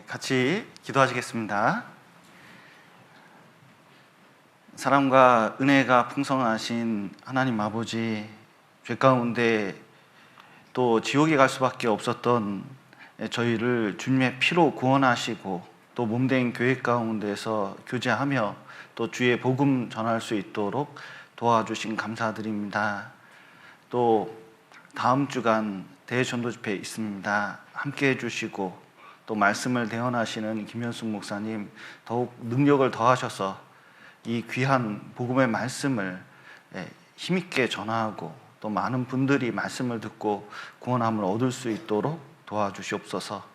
같이 기도하시겠습니다. 사랑과 은혜가 풍성하신 하나님 아버지, 죄 가운데 또 지옥에 갈 수밖에 없었던 저희를 주님의 피로 구원하시고 또 몸된 교회 가운데서 교제하며 또 주의 복음 전할 수 있도록 도와주신 감사드립니다. 또 다음 주간 대전도 집회 있습니다. 함께 해주시고 또 말씀을 대언하시는 김현숙 목사님 더욱 능력을 더하셔서 이 귀한 복음의 말씀을 힘있게 전하고 또 많은 분들이 말씀을 듣고 구원함을 얻을 수 있도록 도와주시옵소서.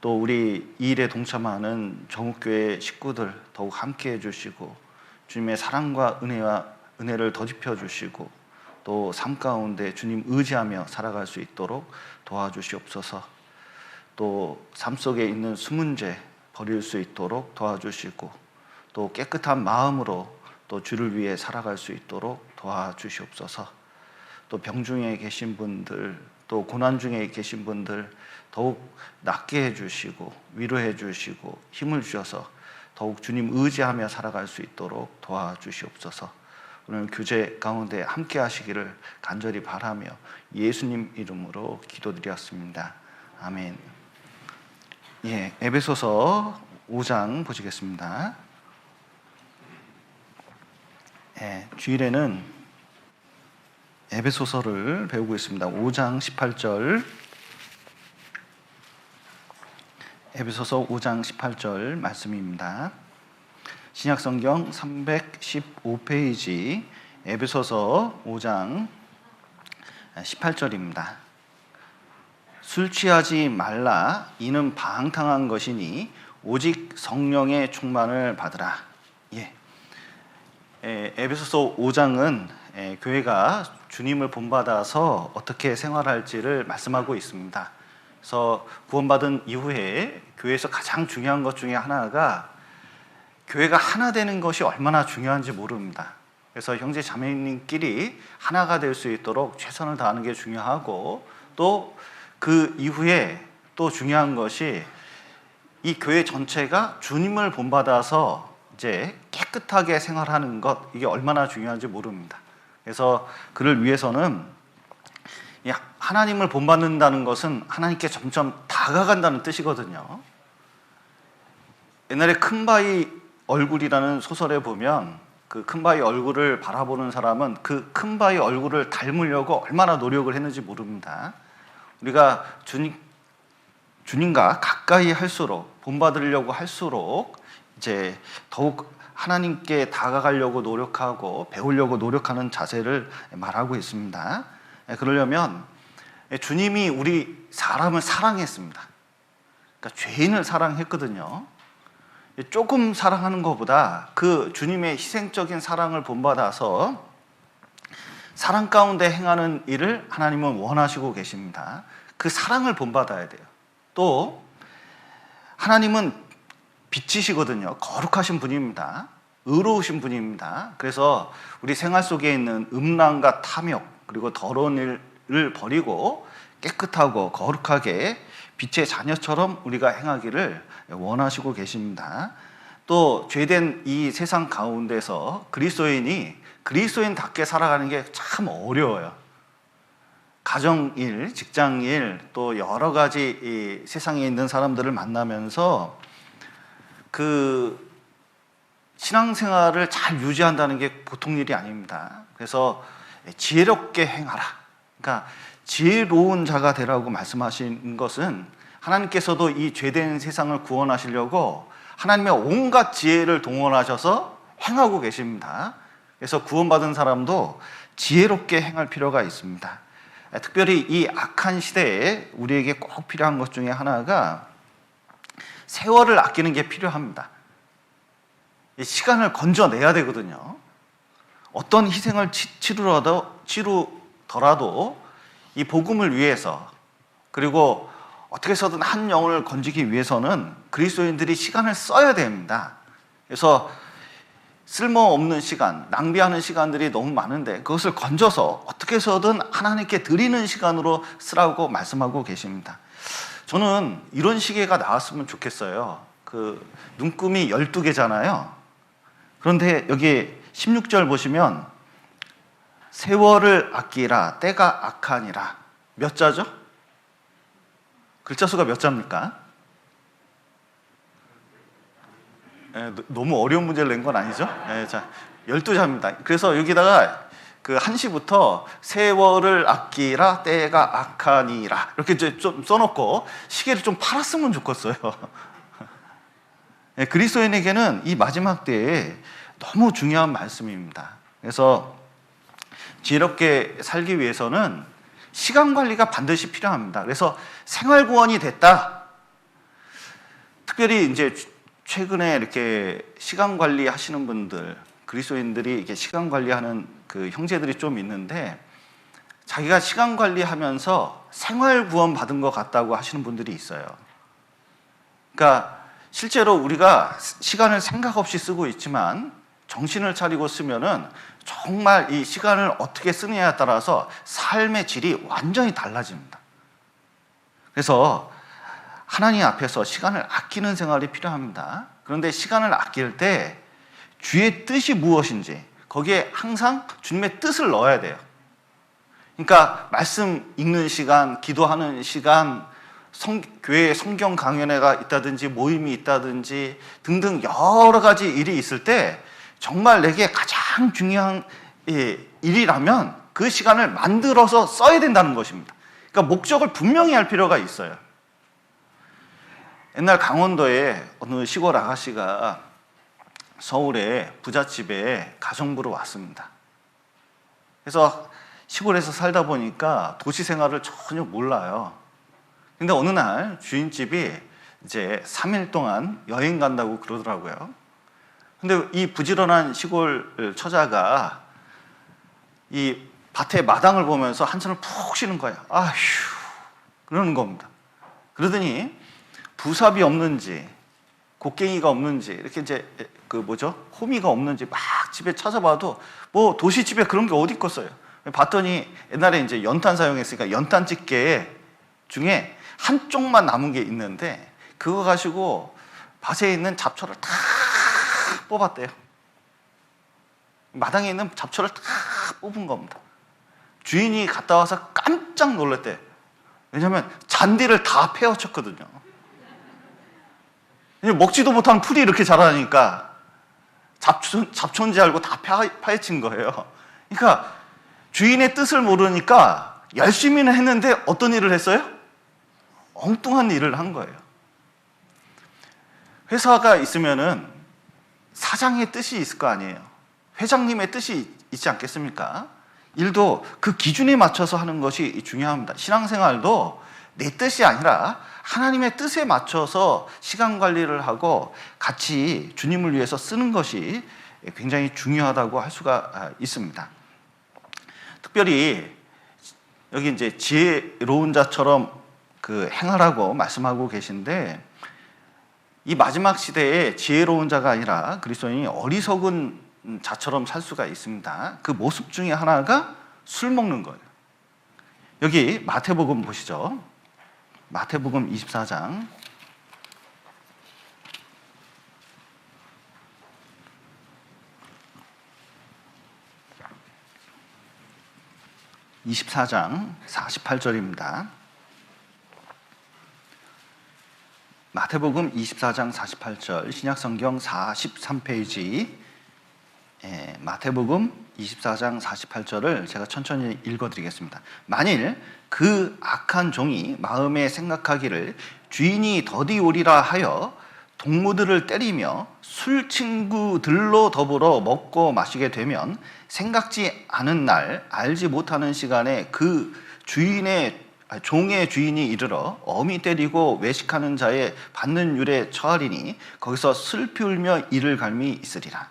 또 우리 이 일에 동참하는 정욱교회 식구들 더욱 함께 해주시고 주님의 사랑과 은혜를 더집혀 주시고 또 삶 가운데 주님 의지하며 살아갈 수 있도록 도와주시옵소서. 또 삶 속에 있는 수문제 버릴 수 있도록 도와주시고 또 깨끗한 마음으로 또 주를 위해 살아갈 수 있도록 도와주시옵소서. 또 병 중에 계신 분들, 또 고난 중에 계신 분들 더욱 낫게 해주시고 위로해 주시고 힘을 주셔서 더욱 주님 의지하며 살아갈 수 있도록 도와주시옵소서. 오늘 교제 가운데 함께 하시기를 간절히 바라며 예수님 이름으로 기도드렸습니다. 아멘. 에베소서 5장 보시겠습니다. 주일에는 에베소서를 배우고 있습니다. 5장 18절, 에베소서 5장 18절 말씀입니다. 신약성경 315페이지 에베소서 5장 18절입니다. 술 취하지 말라. 이는 방탕한 것이니 오직 성령의 충만을 받으라. 에베소서 5장은 교회가 주님을 본받아서 어떻게 생활할지를 말씀하고 있습니다. 그래서 구원받은 이후에 교회에서 가장 중요한 것 중에 하나가 교회가 하나 되는 것이 얼마나 중요한지 모릅니다. 그래서 형제 자매님끼리 하나가 될 수 있도록 최선을 다하는 게 중요하고 또 그 이후에 또 중요한 것이 이 교회 전체가 주님을 본받아서 이제 깨끗하게 생활하는 것, 이게 얼마나 중요한지 모릅니다. 그래서 그를 위해서는 하나님을 본받는다는 것은 하나님께 점점 다가간다는 뜻이거든요. 옛날에 큰바위 얼굴이라는 소설에 보면 그 큰바위 얼굴을 바라보는 사람은 그 큰바위 얼굴을 닮으려고 얼마나 노력을 했는지 모릅니다. 우리가 주님과 가까이 할수록, 본받으려고 할수록 이제 더욱 하나님께 다가가려고 노력하고 배우려고 노력하는 자세를 말하고 있습니다. 그러려면 주님이 우리 사람을 사랑했습니다. 그러니까 죄인을 사랑했거든요. 조금 사랑하는 것보다 그 주님의 희생적인 사랑을 본받아서 사랑 가운데 행하는 일을 하나님은 원하시고 계십니다. 그 사랑을 본받아야 돼요. 또 하나님은 빛이시거든요. 거룩하신 분입니다. 의로우신 분입니다. 그래서 우리 생활 속에 있는 음란과 탐욕 그리고 더러운 일을 버리고 깨끗하고 거룩하게 빛의 자녀처럼 우리가 행하기를 원하시고 계십니다. 또 죄된 이 세상 가운데서 그리스도인이 그리스도인답게 살아가는 게 참 어려워요. 가정일, 직장일, 또 여러 가지 이 세상에 있는 사람들을 만나면서 그 신앙생활을 잘 유지한다는 게 보통 일이 아닙니다. 그래서 지혜롭게 행하라. 그러니까 지혜로운 자가 되라고 말씀하신 것은 하나님께서도 이 죄된 세상을 구원하시려고 하나님의 온갖 지혜를 동원하셔서 행하고 계십니다. 그래서 구원받은 사람도 지혜롭게 행할 필요가 있습니다. 특별히 이 악한 시대에 우리에게 꼭 필요한 것 중에 하나가 세월을 아끼는 게 필요합니다. 시간을 건져내야 되거든요. 어떤 희생을 치르더라도 이 복음을 위해서 그리고 어떻게 해서든 한 영혼을 건지기 위해서는 그리스도인들이 시간을 써야 됩니다. 그래서 쓸모없는 시간, 낭비하는 시간들이 너무 많은데 그것을 건져서 어떻게 해서든 하나님께 드리는 시간으로 쓰라고 말씀하고 계십니다. 저는 이런 시계가 나왔으면 좋겠어요. 그 눈금이 12개잖아요. 그런데 여기 16절 보시면 세월을 아끼라 때가 악하니라. 몇 자죠? 글자 수가 몇 자입니까? 너무 어려운 문제를 낸 건 아니죠? 자, 12자입니다. 그래서 여기다가 그 1시부터 세월을 아끼라 때가 악하니라 이렇게 좀 써놓고 시계를 좀 팔았으면 좋겠어요. 그리스도인에게는 이 마지막 때에 너무 중요한 말씀입니다. 그래서 지혜롭게 살기 위해서는 시간 관리가 반드시 필요합니다. 그래서 생활구원이 됐다. 특별히 이제 최근에 이렇게 시간 관리하시는 분들, 그리스도인들이 이렇게 시간 관리하는 그 형제들이 좀 있는데 자기가 시간 관리하면서 생활구원 받은 것 같다고 하시는 분들이 있어요. 그러니까 실제로 우리가 시간을 생각 없이 쓰고 있지만 정신을 차리고 쓰면은 정말 이 시간을 어떻게 쓰느냐에 따라서 삶의 질이 완전히 달라집니다. 그래서 하나님 앞에서 시간을 아끼는 생활이 필요합니다. 그런데 시간을 아낄 때 주의 뜻이 무엇인지 거기에 항상 주님의 뜻을 넣어야 돼요. 그러니까 말씀 읽는 시간, 기도하는 시간, 교회에 성경 강연회가 있다든지 모임이 있다든지 등등 여러 가지 일이 있을 때 정말 내게 가장 중요한 일이라면 그 시간을 만들어서 써야 된다는 것입니다. 그러니까 목적을 분명히 할 필요가 있어요. 옛날 강원도에 어느 시골 아가씨가 서울에 부잣집에 가정부로 왔습니다. 그래서 시골에서 살다 보니까 도시 생활을 전혀 몰라요. 근데 어느 날 주인집이 이제 3일 동안 여행 간다고 그러더라고요. 근데 이 부지런한 시골 처자가 이 밭의 마당을 보면서 한참을 푹 쉬는 거예요. 아휴, 그러는 겁니다. 그러더니 부삽이 없는지, 곡괭이가 없는지, 이렇게 이제 호미가 없는지 막 집에 찾아봐도 뭐 도시집에 그런 게 어디 있겠어요. 봤더니 옛날에 이제 연탄 사용했으니까 연탄 집게 중에 한쪽만 남은 게 있는데 그거 가지고 밭에 있는 잡초를 다 뽑았대요. 마당에 있는 잡초를 다 뽑은 겁니다. 주인이 갔다 와서 깜짝 놀랐대요. 왜냐하면 잔디를 다 패어쳤거든요. 먹지도 못한 풀이 이렇게 자라니까 잡초인지 알고 다 파헤친 거예요. 그러니까 주인의 뜻을 모르니까 열심히는 했는데 어떤 일을 했어요? 엉뚱한 일을 한 거예요. 회사가 있으면은 사장의 뜻이 있을 거 아니에요. 회장님의 뜻이 있지 않겠습니까? 일도 그 기준에 맞춰서 하는 것이 중요합니다. 신앙생활도 내 뜻이 아니라 하나님의 뜻에 맞춰서 시간 관리를 하고 같이 주님을 위해서 쓰는 것이 굉장히 중요하다고 할 수가 있습니다. 특별히 여기 이제 지혜로운 자처럼 행하라고 말씀하고 계신데 이 마지막 시대에 지혜로운 자가 아니라 그리스도인이 어리석은 자처럼 살 수가 있습니다. 그 모습 중에 하나가 술 먹는 거예요. 여기 마태복음 보시죠. 마태복음 24장 48절입니다. 마태복음 24장 48절 신약성경 43페이지 마태복음 24장 48절을 제가 천천히 읽어드리겠습니다. 만일 그 악한 종이 마음에 생각하기를 주인이 더디 오리라 하여 동무들을 때리며 술 친구들로 더불어 먹고 마시게 되면 생각지 않은 날 알지 못하는 시간에 그 종의 주인이 이르러 어미 때리고 외식하는 자의 받는 율에 처하리니 거기서 슬피 울며 이를 갈미 있으리라.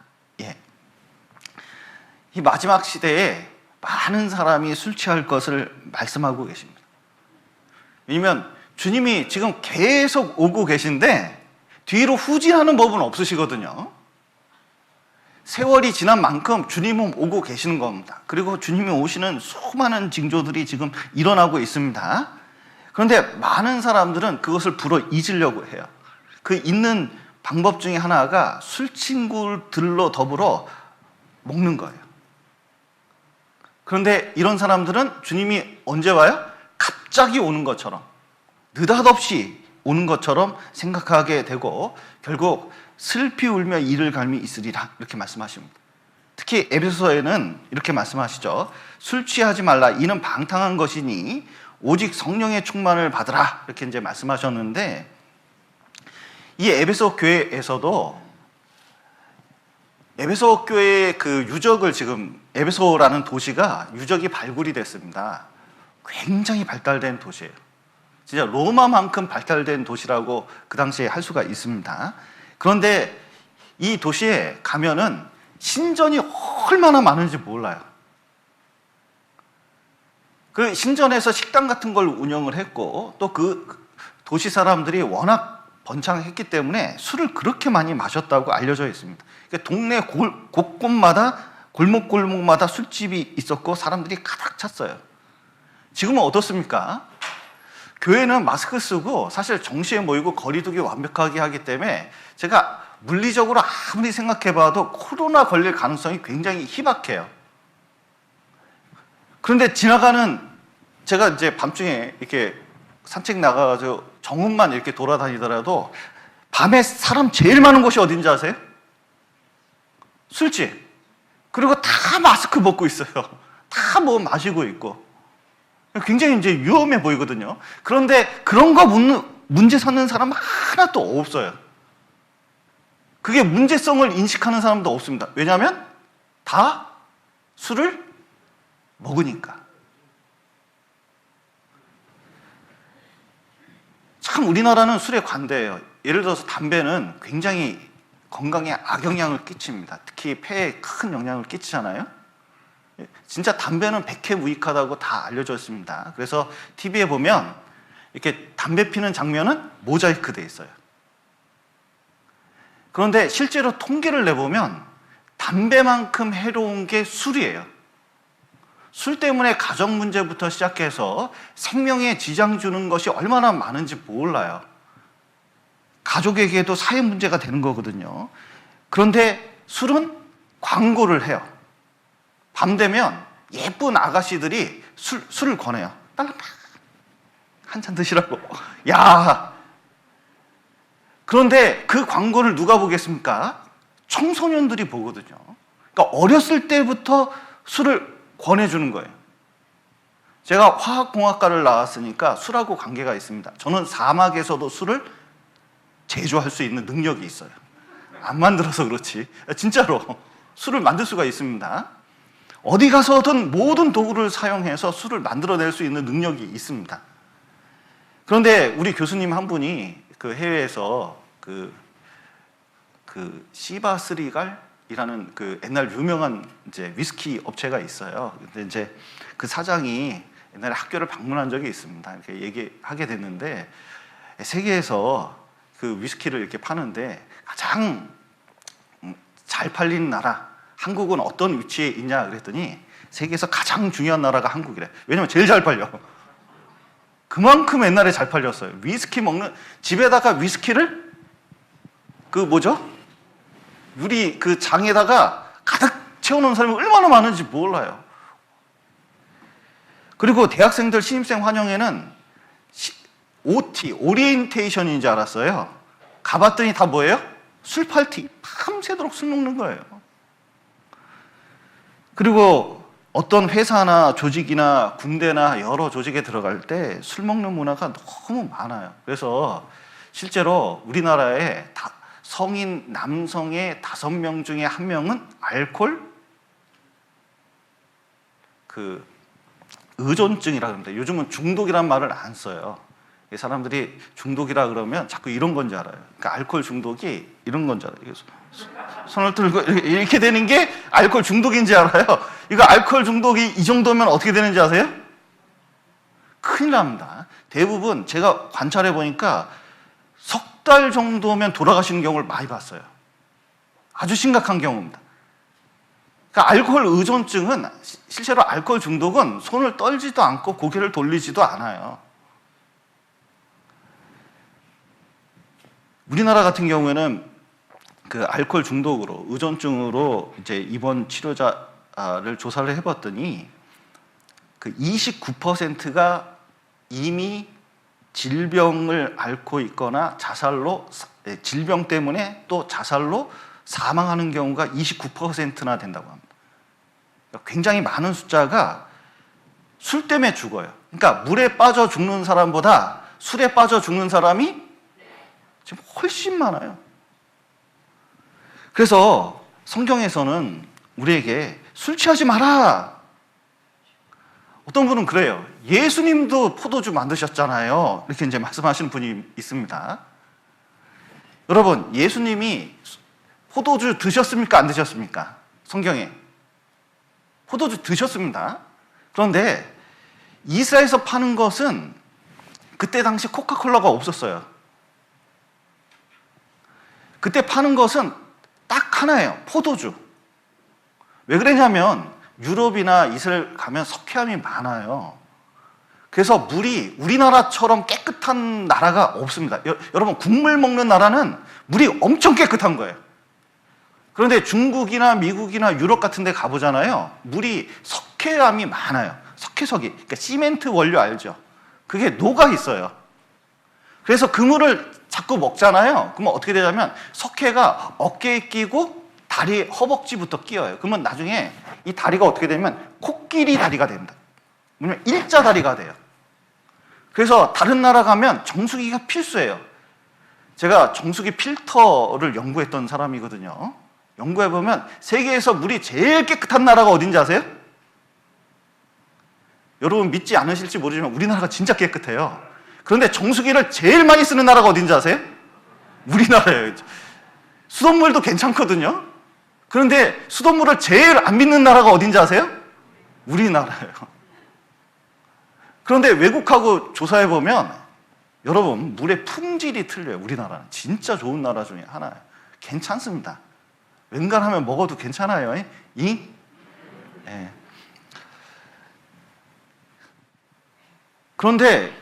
이 마지막 시대에 많은 사람이 술 취할 것을 말씀하고 계십니다. 왜냐하면 주님이 지금 계속 오고 계신데 뒤로 후진하는 법은 없으시거든요. 세월이 지난 만큼 주님은 오고 계시는 겁니다. 그리고 주님이 오시는 수많은 징조들이 지금 일어나고 있습니다. 그런데 많은 사람들은 그것을 불어 잊으려고 해요. 그 잊는 방법 중에 하나가 술 친구들로 더불어 먹는 거예요. 그런데 이런 사람들은 주님이 언제 와요? 갑자기 오는 것처럼, 느닷없이 오는 것처럼 생각하게 되고 결국 슬피 울며 이를 갈미 있으리라 이렇게 말씀하십니다. 특히 에베소서에는 이렇게 말씀하시죠. 술 취하지 말라 이는 방탕한 것이니 오직 성령의 충만을 받으라 이렇게 이제 말씀하셨는데, 이 에베소 교회에서도 에베소 교회의 그 유적을 지금 에베소라는 도시가 유적이 발굴이 됐습니다. 굉장히 발달된 도시예요. 진짜 로마만큼 발달된 도시라고 그 당시에 할 수가 있습니다. 그런데 이 도시에 가면은 신전이 얼마나 많은지 몰라요. 그 신전에서 식당 같은 걸 운영을 했고 또 그 도시 사람들이 워낙 번창했기 때문에 술을 그렇게 많이 마셨다고 알려져 있습니다. 그러니까 동네 곳곳마다 골목골목마다 술집이 있었고 사람들이 가득 찼어요. 지금은 어떻습니까? 교회는 마스크 쓰고 사실 정시에 모이고 거리두기 완벽하게 하기 때문에 제가 물리적으로 아무리 생각해봐도 코로나 걸릴 가능성이 굉장히 희박해요. 그런데 제가 이제 밤중에 이렇게 산책 나가가지고 정읍만 이렇게 돌아다니더라도 밤에 사람 제일 많은 곳이 어딘지 아세요? 술집. 그리고 다 마스크 벗고 있어요. 다 뭐 마시고 있고. 굉장히 이제 위험해 보이거든요. 그런데 그런 거 문제 삼는 사람 하나도 없어요. 그게 문제성을 인식하는 사람도 없습니다. 왜냐하면 다 술을 먹으니까. 참 우리나라는 술에 관대해요. 예를 들어서 담배는 굉장히 건강에 악영향을 끼칩니다. 특히 폐에 큰 영향을 끼치잖아요. 진짜 담배는 백해무익하다고 다 알려져 있습니다. 그래서 TV에 보면 이렇게 담배 피는 장면은 모자이크 돼 있어요. 그런데 실제로 통계를 내보면 담배만큼 해로운 게 술이에요. 술 때문에 가정 문제부터 시작해서 생명에 지장 주는 것이 얼마나 많은지 몰라요. 가족에게도 사회 문제가 되는 거거든요. 그런데 술은 광고를 해요. 밤 되면 예쁜 아가씨들이 술을 권해요. 빨리 한 잔 드시라고. 야! 그런데 그 광고를 누가 보겠습니까? 청소년들이 보거든요. 그러니까 어렸을 때부터 술을 권해주는 거예요. 제가 화학공학과를 나왔으니까 술하고 관계가 있습니다. 저는 사막에서도 술을 제조할 수 있는 능력이 있어요. 안 만들어서 그렇지. 진짜로 술을 만들 수가 있습니다. 어디 가서든 모든 도구를 사용해서 술을 만들어낼 수 있는 능력이 있습니다. 그런데 우리 교수님 한 분이 그 해외에서 그 시바스리갈이라는 그 옛날 유명한 이제 위스키 업체가 있어요. 근데 이제 그 사장이 옛날에 학교를 방문한 적이 있습니다. 이렇게 얘기하게 됐는데 세계에서 그 위스키를 이렇게 파는데 가장 잘 팔리는 나라, 한국은 어떤 위치에 있냐 그랬더니 세계에서 가장 중요한 나라가 한국이래. 왜냐면 제일 잘 팔려. 그만큼 옛날에 잘 팔렸어요. 위스키 먹는 집에다가 위스키를 유리 그 장에다가 가득 채워놓은 사람이 얼마나 많은지 몰라요. 그리고 대학생들 신입생 환영회는 OT, 오리엔테이션인 줄 알았어요. 가봤더니 다 뭐예요? 술 파티. 밤새도록 술 먹는 거예요. 그리고 어떤 회사나 조직이나 군대나 여러 조직에 들어갈 때 술 먹는 문화가 너무 많아요. 그래서 실제로 우리나라에 성인 남성의 5명 중에 1명은 알코올 의존증이라고 합니다. 요즘은 중독이란 말을 안 써요. 사람들이 중독이라 그러면 자꾸 이런 건 줄 알아요. 그러니까 알코올 중독이 이런 건 줄 알아요. 손을 들고 이렇게 되는 게 알코올 중독인지 알아요. 이거 알코올 중독이 이 정도면 어떻게 되는지 아세요? 큰일 납니다. 대부분 제가 관찰해 보니까 석 달 정도면 돌아가시는 경우를 많이 봤어요. 아주 심각한 경우입니다. 그러니까 알코올 의존증은 실제로 알코올 중독은 손을 떨지도 않고 고개를 돌리지도 않아요. 우리나라 같은 경우에는 그 알코올 중독으로 의존증으로 이제 입원 치료자를 조사를 해봤더니 그 29%가 이미 질병을 앓고 있거나 질병 때문에 또 자살로 사망하는 경우가 29%나 된다고 합니다. 굉장히 많은 숫자가 술 때문에 죽어요. 그러니까 물에 빠져 죽는 사람보다 술에 빠져 죽는 사람이 지금 훨씬 많아요. 그래서 성경에서는 우리에게 술 취하지 마라. 어떤 분은 그래요. 예수님도 포도주 만드셨잖아요. 이렇게 이제 말씀하시는 분이 있습니다. 여러분, 예수님이 포도주 드셨습니까? 안 드셨습니까? 성경에. 포도주 드셨습니다. 그런데 이스라엘에서 파는 것은 그때 당시 코카콜라가 없었어요. 그때 파는 것은 딱 하나예요. 포도주. 왜 그러냐면 유럽이나 이스라엘 가면 석회암이 많아요. 그래서 물이 우리나라처럼 깨끗한 나라가 없습니다. 여러분, 국물 먹는 나라는 물이 엄청 깨끗한 거예요. 그런데 중국이나 미국이나 유럽 같은 데 가보잖아요. 물이 석회암이 많아요. 석회석이. 그러니까 시멘트 원료 알죠? 그게 녹아 있어요. 그래서 그 물을 자꾸 먹잖아요. 그러면 어떻게 되냐면 석회가 어깨에 끼고 다리 허벅지부터 끼어요. 그러면 나중에 이 다리가 어떻게 되면 코끼리 다리가 됩니다. 왜냐면 일자 다리가 돼요. 그래서 다른 나라 가면 정수기가 필수예요. 제가 정수기 필터를 연구했던 사람이거든요. 연구해보면 세계에서 물이 제일 깨끗한 나라가 어딘지 아세요? 여러분 믿지 않으실지 모르지만 우리나라가 진짜 깨끗해요. 그런데 정수기를 제일 많이 쓰는 나라가 어딘지 아세요? 우리나라예요. 수돗물도 괜찮거든요. 그런데 수돗물을 제일 안 믿는 나라가 어딘지 아세요? 우리나라예요. 그런데 외국하고 조사해보면 여러분 물의 품질이 틀려요. 우리나라는 진짜 좋은 나라 중에 하나예요. 괜찮습니다. 웬간하면 먹어도 괜찮아요. 네. 그런데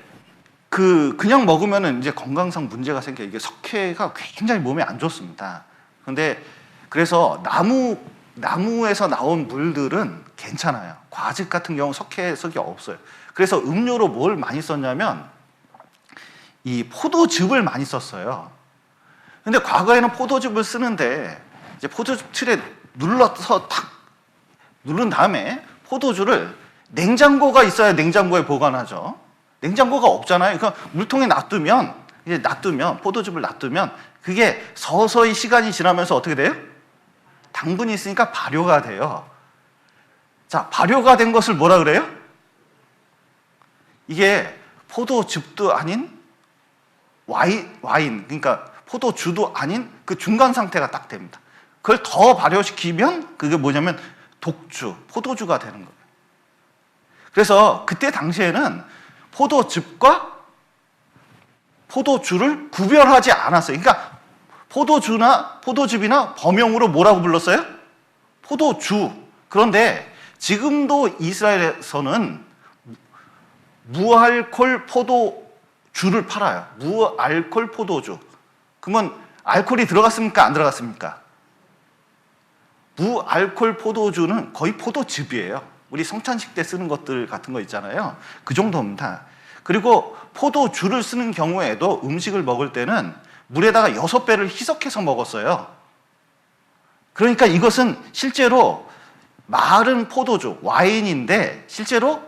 그냥 먹으면은 이제 건강상 문제가 생겨요. 이게 석회가 굉장히 몸에 안 좋습니다. 그런데 그래서 나무에서 나온 물들은 괜찮아요. 과즙 같은 경우 석회석이 없어요. 그래서 음료로 뭘 많이 썼냐면 이 포도즙을 많이 썼어요. 근데 과거에는 포도즙을 쓰는데 이제 포도즙 틀에 눌러서 탁 누른 다음에 포도주를 냉장고가 있어야 냉장고에 보관하죠. 냉장고가 없잖아요. 그러니까 물통에 놔두면 포도즙을 놔두면 그게 서서히 시간이 지나면서 어떻게 돼요? 당분이 있으니까 발효가 돼요. 자, 발효가 된 것을 뭐라 그래요? 이게 포도즙도 아닌 와인, 그러니까 포도주도 아닌 그 중간 상태가 딱 됩니다. 그걸 더 발효시키면 그게 뭐냐면 독주, 포도주가 되는 거예요. 그래서 그때 당시에는 포도즙과 포도주를 구별하지 않았어요. 그러니까 포도즙이나 범용으로 뭐라고 불렀어요? 포도주. 그런데 지금도 이스라엘에서는 무알콜 포도주를 팔아요. 무알콜 포도주. 그러면 알코올이 들어갔습니까? 안 들어갔습니까? 무알콜 포도주는 거의 포도즙이에요. 우리 성찬식 때 쓰는 것들 같은 거 있잖아요. 그 정도입니다. 그리고 포도주를 쓰는 경우에도 음식을 먹을 때는 물에다가 6배를 희석해서 먹었어요. 그러니까 이것은 실제로 마른 포도주, 와인인데 실제로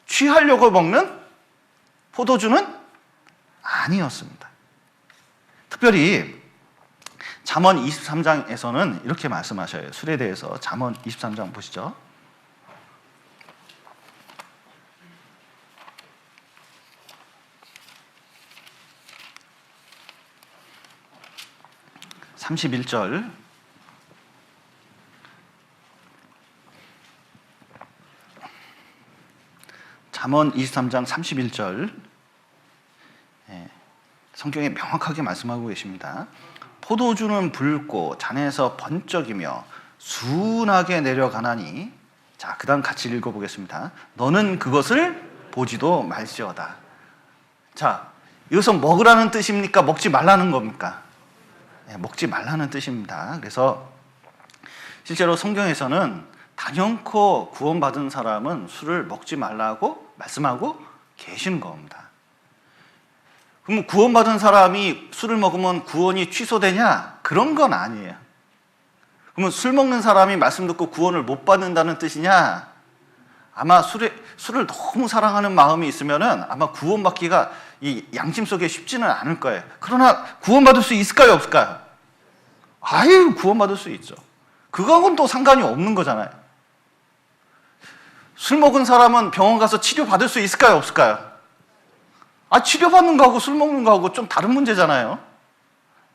취하려고 먹는 포도주는 아니었습니다. 특별히 잠언 23장에서는 이렇게 말씀하셔요. 술에 대해서 잠언 23장 보시죠. (31절) 잠언 23장 31절 성경에 명확하게 말씀하고 계십니다. 포도주는 붉고 잔에서 번쩍이며 순하게 내려가나니, 자, 그 다음 같이 읽어보겠습니다. 너는 그것을 보지도 말지어다. 자, 이것은 먹으라는 뜻입니까? 먹지 말라는 겁니까? 먹지 말라는 뜻입니다. 그래서 실제로 성경에서는 단연코 구원받은 사람은 술을 먹지 말라고 말씀하고 계시는 겁니다. 그럼 구원받은 사람이 술을 먹으면 구원이 취소되냐? 그런 건 아니에요. 그러면 술 먹는 사람이 말씀 듣고 구원을 못 받는다는 뜻이냐? 아마 술을 너무 사랑하는 마음이 있으면은 아마 구원받기가 이 양심 속에 쉽지는 않을 거예요. 그러나 구원받을 수 있을까요? 없을까요? 아유, 구원받을 수 있죠. 그거하고는 또 상관이 없는 거잖아요. 술 먹은 사람은 병원 가서 치료받을 수 있을까요? 없을까요? 치료받는 거하고 술 먹는 거하고 좀 다른 문제잖아요.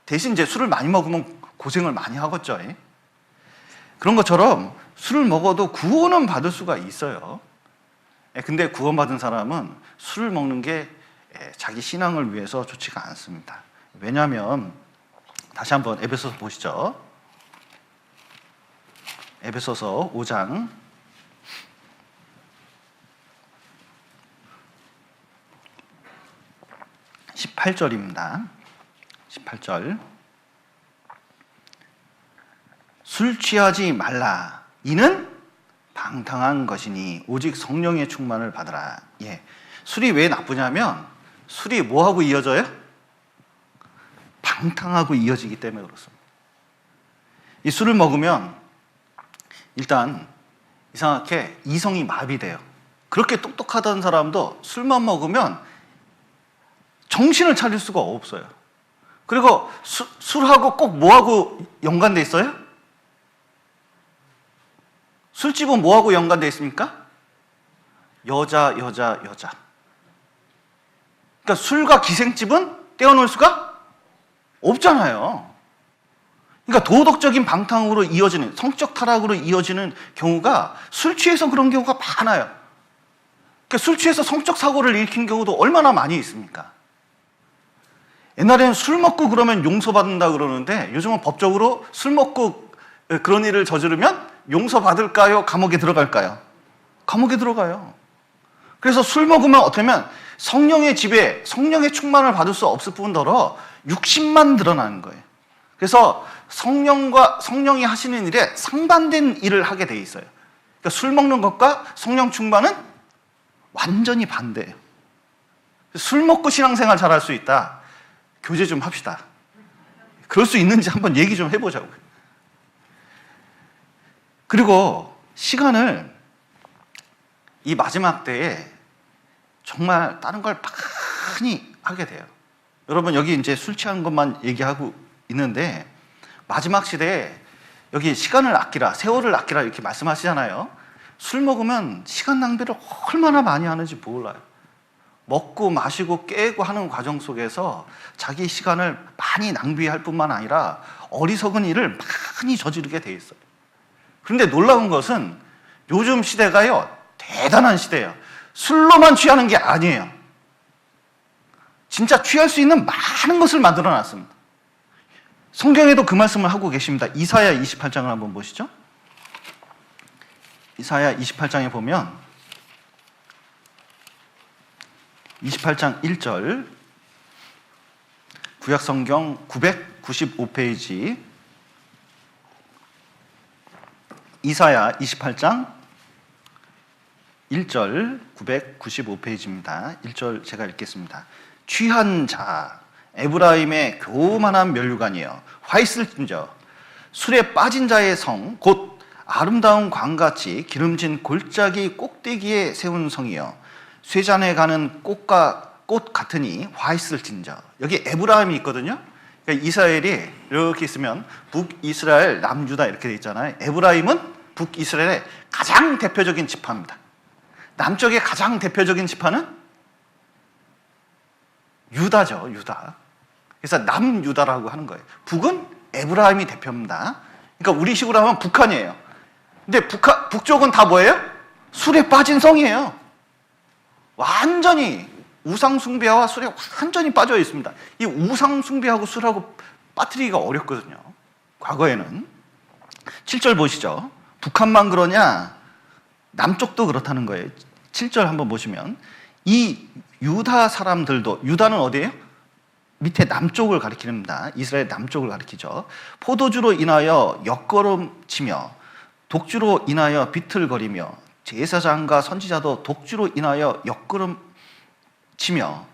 대신 이제 술을 많이 먹으면 고생을 많이 하겠죠. 그런 것처럼 술을 먹어도 구원은 받을 수가 있어요. 근데 구원받은 사람은 술을 먹는 게 자기 신앙을 위해서 좋지가 않습니다. 왜냐하면 다시 한번 에베소서 보시죠. 에베소서 5장 18절입니다. 18절. 술 취하지 말라. 이는 방탕한 것이니 오직 성령의 충만을 받으라. 술이 왜 나쁘냐면 술이 뭐하고 이어져요? 방탕하고 이어지기 때문에 그렇습니다. 이 술을 먹으면 일단 이상하게 이성이 마비돼요. 그렇게 똑똑하던 사람도 술만 먹으면 정신을 차릴 수가 없어요. 그리고 술하고 꼭 뭐하고 연관돼 있어요? 술집은 뭐하고 연관돼 있습니까? 여자. 그러니까 술과 기생집은 떼어놓을 수가 없잖아요. 그러니까 도덕적인 방탕으로 이어지는, 성적 타락으로 이어지는 경우가 술 취해서 그런 경우가 많아요. 그러니까 술 취해서 성적 사고를 일으킨 경우도 얼마나 많이 있습니까? 옛날에는 술 먹고 그러면 용서받는다 그러는데 요즘은 법적으로 술 먹고 그런 일을 저지르면 용서받을까요? 감옥에 들어갈까요? 감옥에 들어가요. 그래서 술 먹으면 어쩌면 성령의 지배, 성령의 충만을 받을 수 없을 뿐더러 육신만 드러나는 거예요. 그래서 성령이 하시는 일에 상반된 일을 하게 돼 있어요. 그러니까 술 먹는 것과 성령 충만은 완전히 반대예요. 술 먹고 신앙생활 잘할 수 있다. 교제 좀 합시다. 그럴 수 있는지 한번 얘기 좀 해보자고요. 그리고 시간을 이 마지막 때에 정말 다른 걸 많이 하게 돼요. 여러분 여기 이제 술 취한 것만 얘기하고 있는데 마지막 시대에 여기 시간을 아끼라, 세월을 아끼라 이렇게 말씀하시잖아요. 술 먹으면 시간 낭비를 얼마나 많이 하는지 몰라요. 먹고 마시고 깨고 하는 과정 속에서 자기 시간을 많이 낭비할 뿐만 아니라 어리석은 일을 많이 저지르게 돼 있어요. 그런데 놀라운 것은 요즘 시대가요, 대단한 시대예요. 술로만 취하는 게 아니에요. 진짜 취할 수 있는 많은 것을 만들어 놨습니다. 성경에도 그 말씀을 하고 계십니다. 이사야 28장을 한번 보시죠. 이사야 28장에 보면 28장 1절, 구약성경 995페이지, 이사야 28장 1절 995페이지입니다. 1절 제가 읽겠습니다. 취한 자, 에브라임의 교만한 면류관이여, 화 있을진저, 술에 빠진 자의 성, 곧 아름다운 광같이 기름진 골짜기 꼭대기에 세운 성이여, 쇠잔에 가는 꽃 같으니 화 있을진저. 여기 에브라임이 있거든요. 그러니까 이스라엘이 이렇게 있으면 북이스라엘, 남유다 이렇게 돼 있잖아요. 에브라임은 북이스라엘의 가장 대표적인 지파입니다. 남쪽의 가장 대표적인 지파는 유다죠, 유다. 그래서 남유다라고 하는 거예요. 북은 에브라임이 대표입니다. 그러니까 우리식으로 하면 북한이에요. 근데 북쪽은 다 뭐예요? 술에 빠진 성이에요. 완전히 우상숭배와 술에 완전히 빠져 있습니다. 이 우상숭배하고 술하고 빠뜨리기가 어렵거든요. 과거에는. 7절 보시죠. 북한만 그러냐? 남쪽도 그렇다는 거예요. 7절 한번 보시면 이 유다 사람들도, 유다는 어디예요? 밑에 남쪽을 가리킵니다. 이스라엘 남쪽을 가리키죠. 포도주로 인하여 역걸음치며 독주로 인하여 비틀거리며 제사장과 선지자도 독주로 인하여 역걸음치며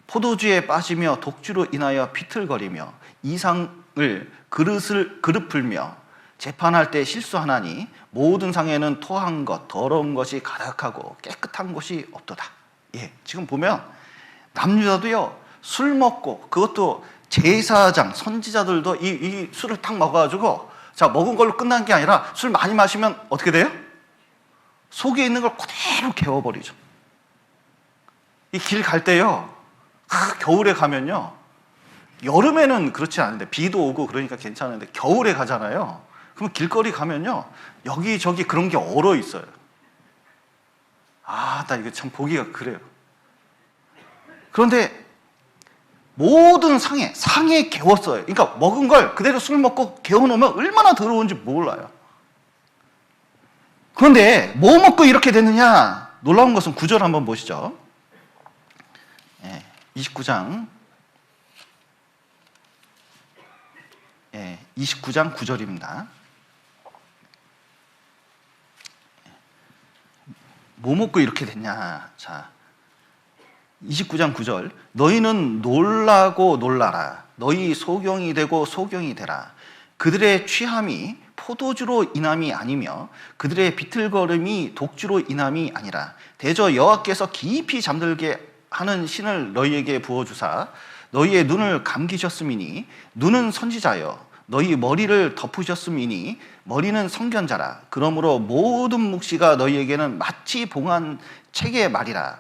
포도주에 빠지며 독주로 인하여 비틀거리며 이상을 그릇 풀며 재판할 때 실수하나니 모든 상에는 토한 것 더러운 것이 가득하고 깨끗한 곳이 없도다. 예, 지금 보면 남유다도요 술 먹고, 그것도 제사장 선지자들도 이 술을 딱 먹어가지고, 자, 먹은 걸로 끝난 게 아니라 술 많이 마시면 어떻게 돼요? 속에 있는 걸 그대로 개워버리죠. 이 길 갈 때요, 겨울에 가면요, 여름에는 그렇지 않은데 비도 오고 그러니까 괜찮은데 겨울에 가잖아요. 그럼 길거리 가면요, 여기저기 그런 게 얼어 있어요. 아, 나 이거 참 보기가 그래요. 그런데 모든 상에 개웠어요. 그러니까 먹은 걸 그대로 술 먹고 개워놓으면 얼마나 더러운지 몰라요. 그런데 뭐 먹고 이렇게 됐느냐? 놀라운 것은 9절 한번 보시죠. 29장 29장 9절입니다. 뭐 먹고 이렇게 됐냐? 자, 29장 9절. 너희는 놀라고 놀라라. 너희 소경이 되고 소경이 되라. 그들의 취함이 포도주로 인함이 아니며 그들의 비틀거림이 독주로 인함이 아니라 대저 여호와께서 깊이 잠들게 하는 신을 너희에게 부어주사 너희의 눈을 감기셨음이니 눈은 선지자여 너희 머리를 덮으셨음이니 머리는 선견자라. 그러므로 모든 묵시가 너희에게는 마치 봉한 책의 말이라.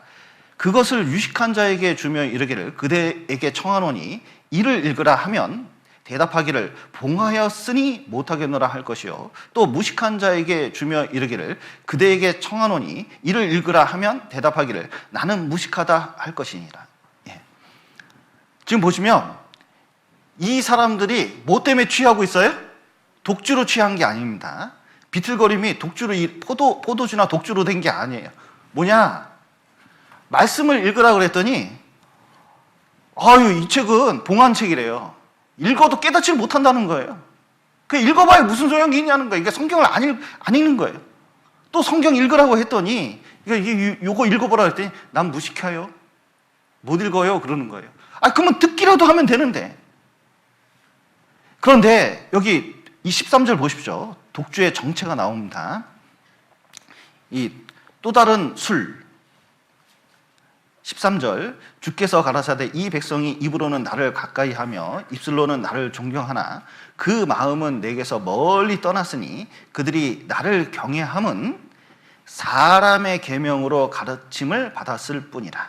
그것을 유식한 자에게 주며 이르기를 그대에게 청하노니 이를 읽으라 하면 대답하기를 봉하였으니 못하겠노라 할 것이요 또 무식한 자에게 주며 이르기를 그대에게 청하노니 이를 읽으라 하면 대답하기를 나는 무식하다 할 것이니라. 예. 지금 보시면 이 사람들이 뭐 때문에 취하고 있어요? 독주로 취한 게 아닙니다. 비틀거림이 독주로 포도주나 독주로 된 게 아니에요. 뭐냐? 말씀을 읽으라 그랬더니 아유, 이 책은 봉한 책이래요. 읽어도 깨닫지를 못한다는 거예요. 그 읽어봐야 무슨 소용이 있냐는 거예요. 그러니까 성경을 안 읽는 거예요. 또 성경 읽으라고 했더니 이거 읽어보라 그랬더니 난 무식해요. 못 읽어요. 그러는 거예요. 아, 그러면 듣기라도 하면 되는데. 그런데 여기 이 13절 보십시오. 독주의 정체가 나옵니다. 이 또 다른 술 13절 주께서 가라사대 이 백성이 입으로는 나를 가까이 하며 입술로는 나를 존경하나 그 마음은 내게서 멀리 떠났으니 그들이 나를 경외함은 사람의 계명으로 가르침을 받았을 뿐이라.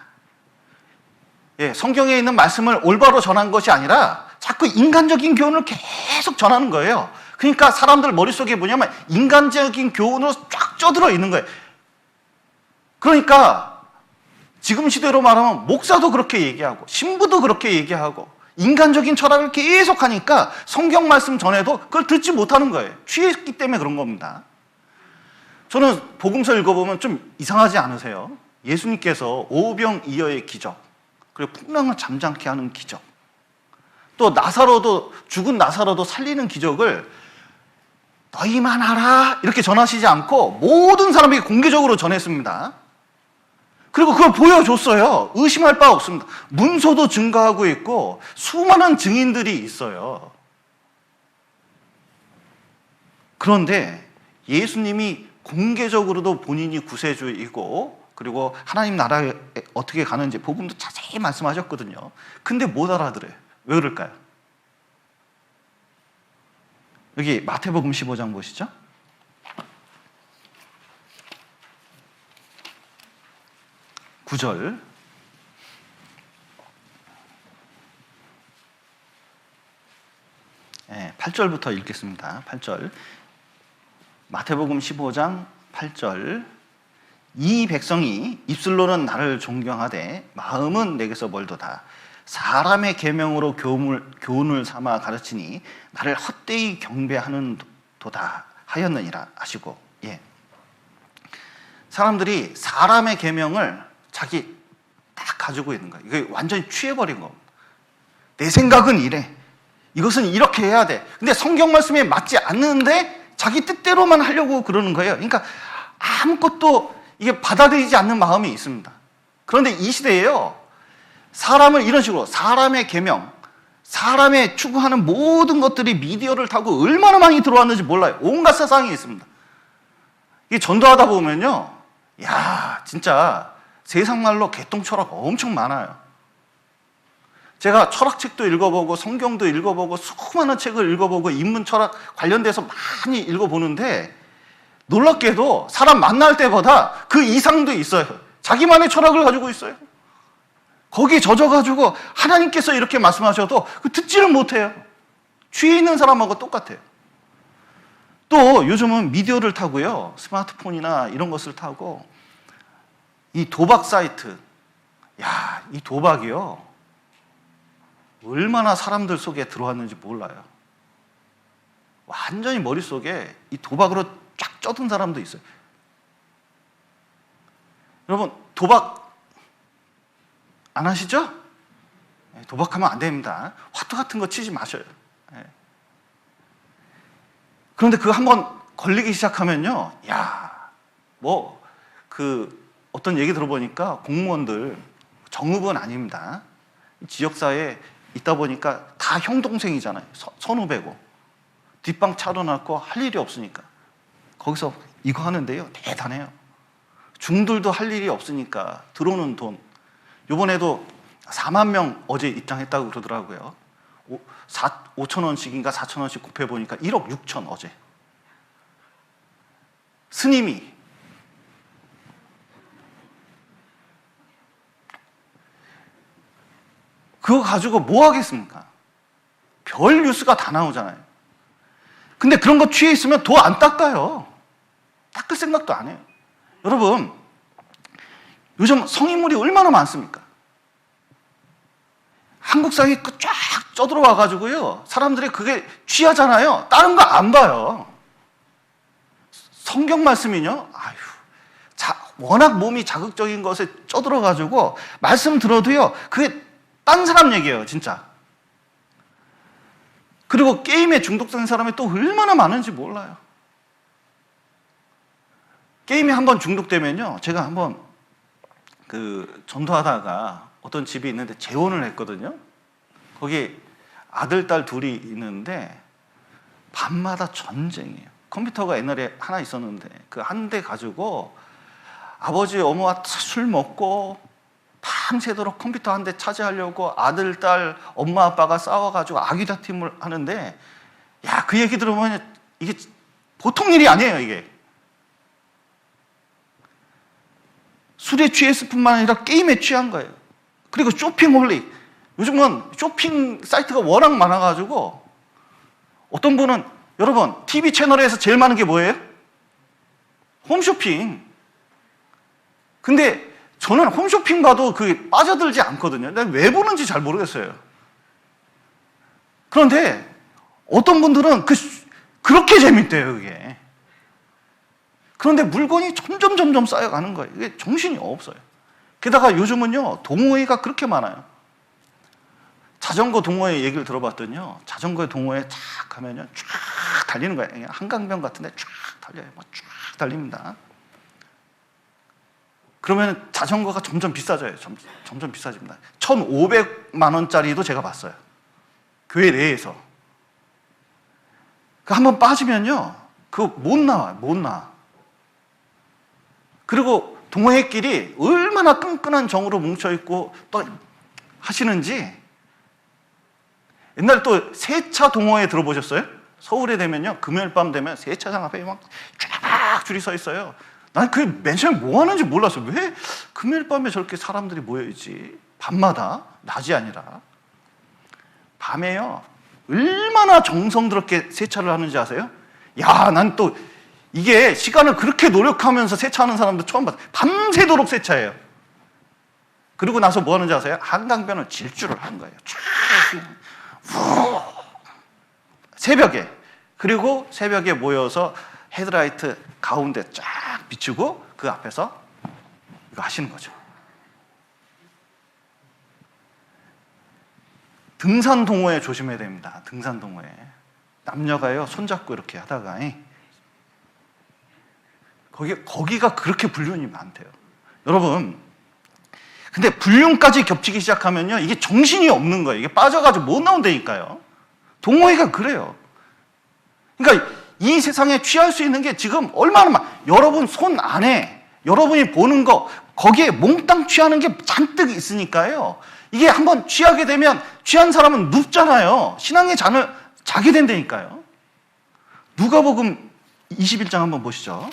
예, 성경에 있는 말씀을 올바로 전한 것이 아니라 자꾸 인간적인 교훈을 계속 전하는 거예요. 그러니까 사람들 머릿속에 뭐냐면 인간적인 교훈으로 쫙 쪄들어 있는 거예요. 그러니까 지금 시대로 말하면 목사도 그렇게 얘기하고 신부도 그렇게 얘기하고 인간적인 철학을 계속 하니까 성경 말씀 전에도 그걸 듣지 못하는 거예요. 취했기 때문에 그런 겁니다. 저는 복음서 읽어보면 좀 이상하지 않으세요? 예수님께서 오병이어의 기적, 그리고 풍랑을 잠잠케 하는 기적, 또 죽은 나사로도 살리는 기적을 너희만 알아 이렇게 전하시지 않고 모든 사람에게 공개적으로 전했습니다. 그리고 그걸 보여줬어요. 의심할 바 없습니다. 문서도 증거하고 있고 수많은 증인들이 있어요. 그런데 예수님이 공개적으로도 본인이 구세주이고 그리고 하나님 나라에 어떻게 가는지 복음도 자세히 말씀하셨거든요. 근데 못 알아들어요. 왜 그럴까요? 여기 마태복음 15장 보시죠. (9절) 8절부터 읽겠습니다. 8절. 마태복음 15장 8절. 이 백성이 입술로는 나를 존경하되 마음은 내게서 멀도다. 사람의 계명으로 교훈을 삼아 가르치니 나를 헛되이 경배하는 도다 하였느니라 하시고, 예. 사람들이 사람의 계명을 자기 딱 가지고 있는 거예요. 이게 완전히 취해버린 겁니다. 내 생각은 이래. 이것은 이렇게 해야 돼. 근데 성경 말씀에 맞지 않는데 자기 뜻대로만 하려고 그러는 거예요. 그러니까 아무것도 이게 받아들이지 않는 마음이 있습니다. 그런데 이 시대에요, 사람을 이런 식으로 사람의 계명, 사람의 추구하는 모든 것들이 미디어를 타고 얼마나 많이 들어왔는지 몰라요. 온갖 사상이 있습니다. 이게 전도하다 보면요, 야, 진짜 세상 말로 개똥 철학 엄청 많아요. 제가 철학책도 읽어보고 성경도 읽어보고 수많은 책을 읽어보고 인문 철학 관련돼서 많이 읽어보는데 놀랍게도 사람 만날 때보다 그 이상도 있어요. 자기만의 철학을 가지고 있어요. 거기에 젖어가지고 하나님께서 이렇게 말씀하셔도 듣지를 못해요. 취해 있는 사람하고 똑같아요. 또 요즘은 미디어를 타고요, 스마트폰이나 이런 것을 타고 이 도박 사이트, 야, 이 도박이요, 얼마나 사람들 속에 들어왔는지 몰라요. 완전히 머릿속에 이 도박으로 쫙 쪄든 사람도 있어요. 여러분, 도박 안 하시죠? 도박하면 안 됩니다. 화투 같은 거 치지 마셔요. 그런데 그거 한번 걸리기 시작하면요, 야, 어떤 얘기 들어보니까 공무원들, 정읍은 아닙니다. 지역사회에 있다 보니까 다 형 동생이잖아요. 선후배고 뒷방 차려놨고 할 일이 없으니까 거기서 이거 하는데요, 대단해요. 중들도 할 일이 없으니까 들어오는 돈, 요번에도 4만 명 어제 입장했다고 그러더라고요. 5천 원씩인가 4천 원씩 곱해보니까 1억 6천 어제. 스님이 그거 가지고 뭐 하겠습니까? 별 뉴스가 다 나오잖아요. 근데 그런 거 취해 있으면 도 안 닦아요. 닦을 생각도 안 해요. 여러분, 요즘 성인물이 얼마나 많습니까? 한국 사회에 쫙 쪄들어와가지고요, 사람들이 그게 취하잖아요. 다른 거 안 봐요. 성경 말씀이요, 워낙 몸이 자극적인 것에 쪄들어가지고 말씀 들어도요, 그게 딴 사람 얘기예요, 진짜. 그리고 게임에 중독된 사람이 또 얼마나 많은지 몰라요. 게임에 한번 중독되면요, 제가 한번 전도하다가 어떤 집이 있는데 재혼을 했거든요. 거기 아들, 딸 둘이 있는데 밤마다 전쟁이에요. 컴퓨터가 옛날에 하나 있었는데 그 한 대 가지고 아버지, 어머와 술 먹고 밤새도록 컴퓨터 한 대 차지하려고 아들, 딸, 엄마, 아빠가 싸워가지고 아귀다툼을 하는데, 야, 그 얘기 들어보면 이게 보통 일이 아니에요, 이게. 술에 취했을 뿐만 아니라 게임에 취한 거예요. 그리고 쇼핑홀릭. 요즘은 쇼핑 사이트가 워낙 많아가지고 어떤 분은, 여러분, TV 채널에서 제일 많은 게 뭐예요? 홈쇼핑. 근데 저는 홈쇼핑 봐도 그게 빠져들지 않거든요. 내가 왜 보는지 잘 모르겠어요. 그런데 어떤 분들은 그렇게 재밌대요, 그게. 그런데 물건이 점점 쌓여가는 거예요. 이게 정신이 없어요. 게다가 요즘은요, 동호회가 그렇게 많아요. 자전거 동호회 얘기를 들어봤더니요, 자전거 동호회 쫙 가면요, 쫙 달리는 거예요. 한강변 같은데 쫙 달려요. 쫙 달립니다. 그러면 자전거가 점점 비싸져요. 점점 비싸집니다. 1,500만 원짜리도 제가 봤어요. 교회 내에서. 한번 빠지면요, 그거 못 나와. 그리고 동호회끼리 얼마나 끈끈한 정으로 뭉쳐있고 또 하시는지. 옛날에 또 세차 동호회 들어보셨어요? 서울에 되면요, 금요일 밤 되면 세차장 앞에 막 쫙 줄이 서 있어요. 난 그 맨 처음에 뭐 하는지 몰랐어요. 왜 금요일 밤에 저렇게 사람들이 모여있지? 밤마다, 낮이 아니라. 밤에요, 얼마나 정성스럽게 세차를 하는지 아세요? 야, 난 또 이게 시간을 그렇게 노력하면서 세차하는 사람도 처음 봤어요. 밤새도록 세차해요. 그리고 나서 뭐 하는지 아세요? 한강변을 질주를 하는 거예요. 새벽에. 그리고 새벽에 모여서 헤드라이트 가운데 쫙 비추고 그 앞에서 이거 하시는 거죠. 등산 동호회 조심해야 됩니다. 등산 동호회. 남녀가요, 손잡고 이렇게 하다가 거기가 그렇게 불륜이 많대요. 여러분, 근데 불륜까지 겹치기 시작하면요, 이게 정신이 없는 거예요. 이게 빠져가지고 못 나온다니까요. 동호회가 그래요. 그러니까 이 세상에 취할 수 있는 게 지금 얼마나 여러분 손 안에 여러분이 보는 거 거기에 몽땅 취하는 게 잔뜩 있으니까요. 이게 한번 취하게 되면 취한 사람은 눕잖아요. 신앙의 잔을 자게 된다니까요. 누가복음 21장 한번 보시죠.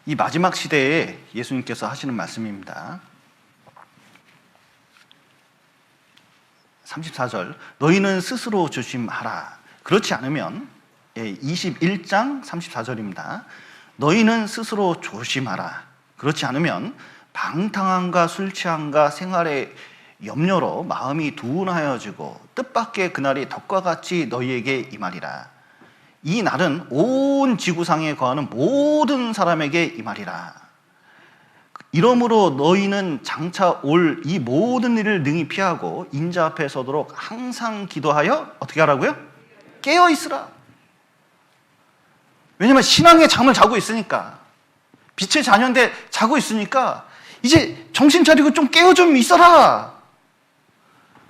이 마지막 시대에 예수님께서 하시는 말씀입니다. 34절, 너희는 스스로 조심하라. 그렇지 않으면, 21장 34절입니다. 너희는 스스로 조심하라. 그렇지 않으면 방탕함과 술 취함과 생활의 염려로 마음이 둔하여지고 뜻밖의 그날이 덕과 같이 너희에게 임하리라. 이 날은 온 지구상에 거하는 모든 사람에게 임하리라. 이러므로 너희는 장차 올 이 모든 일을 능히 피하고 인자 앞에 서도록 항상 기도하여 어떻게 하라고요? 깨어 있으라. 왜냐하면 신앙의 잠을 자고 있으니까, 빛의 자녀인데 자고 있으니까 이제 정신 차리고 좀 깨어 좀 있어라.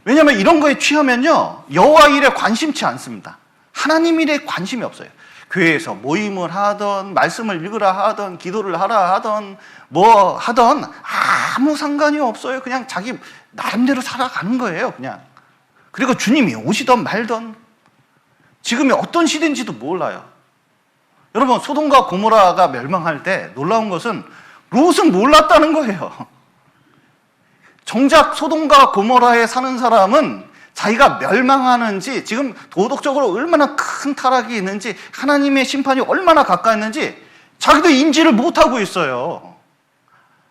왜냐하면 이런 거에 취하면요, 여호와 일에 관심치 않습니다. 하나님 일에 관심이 없어요. 교회에서 모임을 하던 말씀을 읽으라 하던 기도를 하라 하던 뭐 하던 아무 상관이 없어요. 그냥 자기 나름대로 살아가는 거예요, 그냥. 그리고 주님이 오시던 말던 지금이 어떤 시대인지도 몰라요. 여러분, 소돔과 고모라가 멸망할 때 놀라운 것은 롯은 몰랐다는 거예요. 정작 소돔과 고모라에 사는 사람은 자기가 멸망하는지, 지금 도덕적으로 얼마나 큰 타락이 있는지, 하나님의 심판이 얼마나 가까이 있는지 자기도 인지를 못하고 있어요.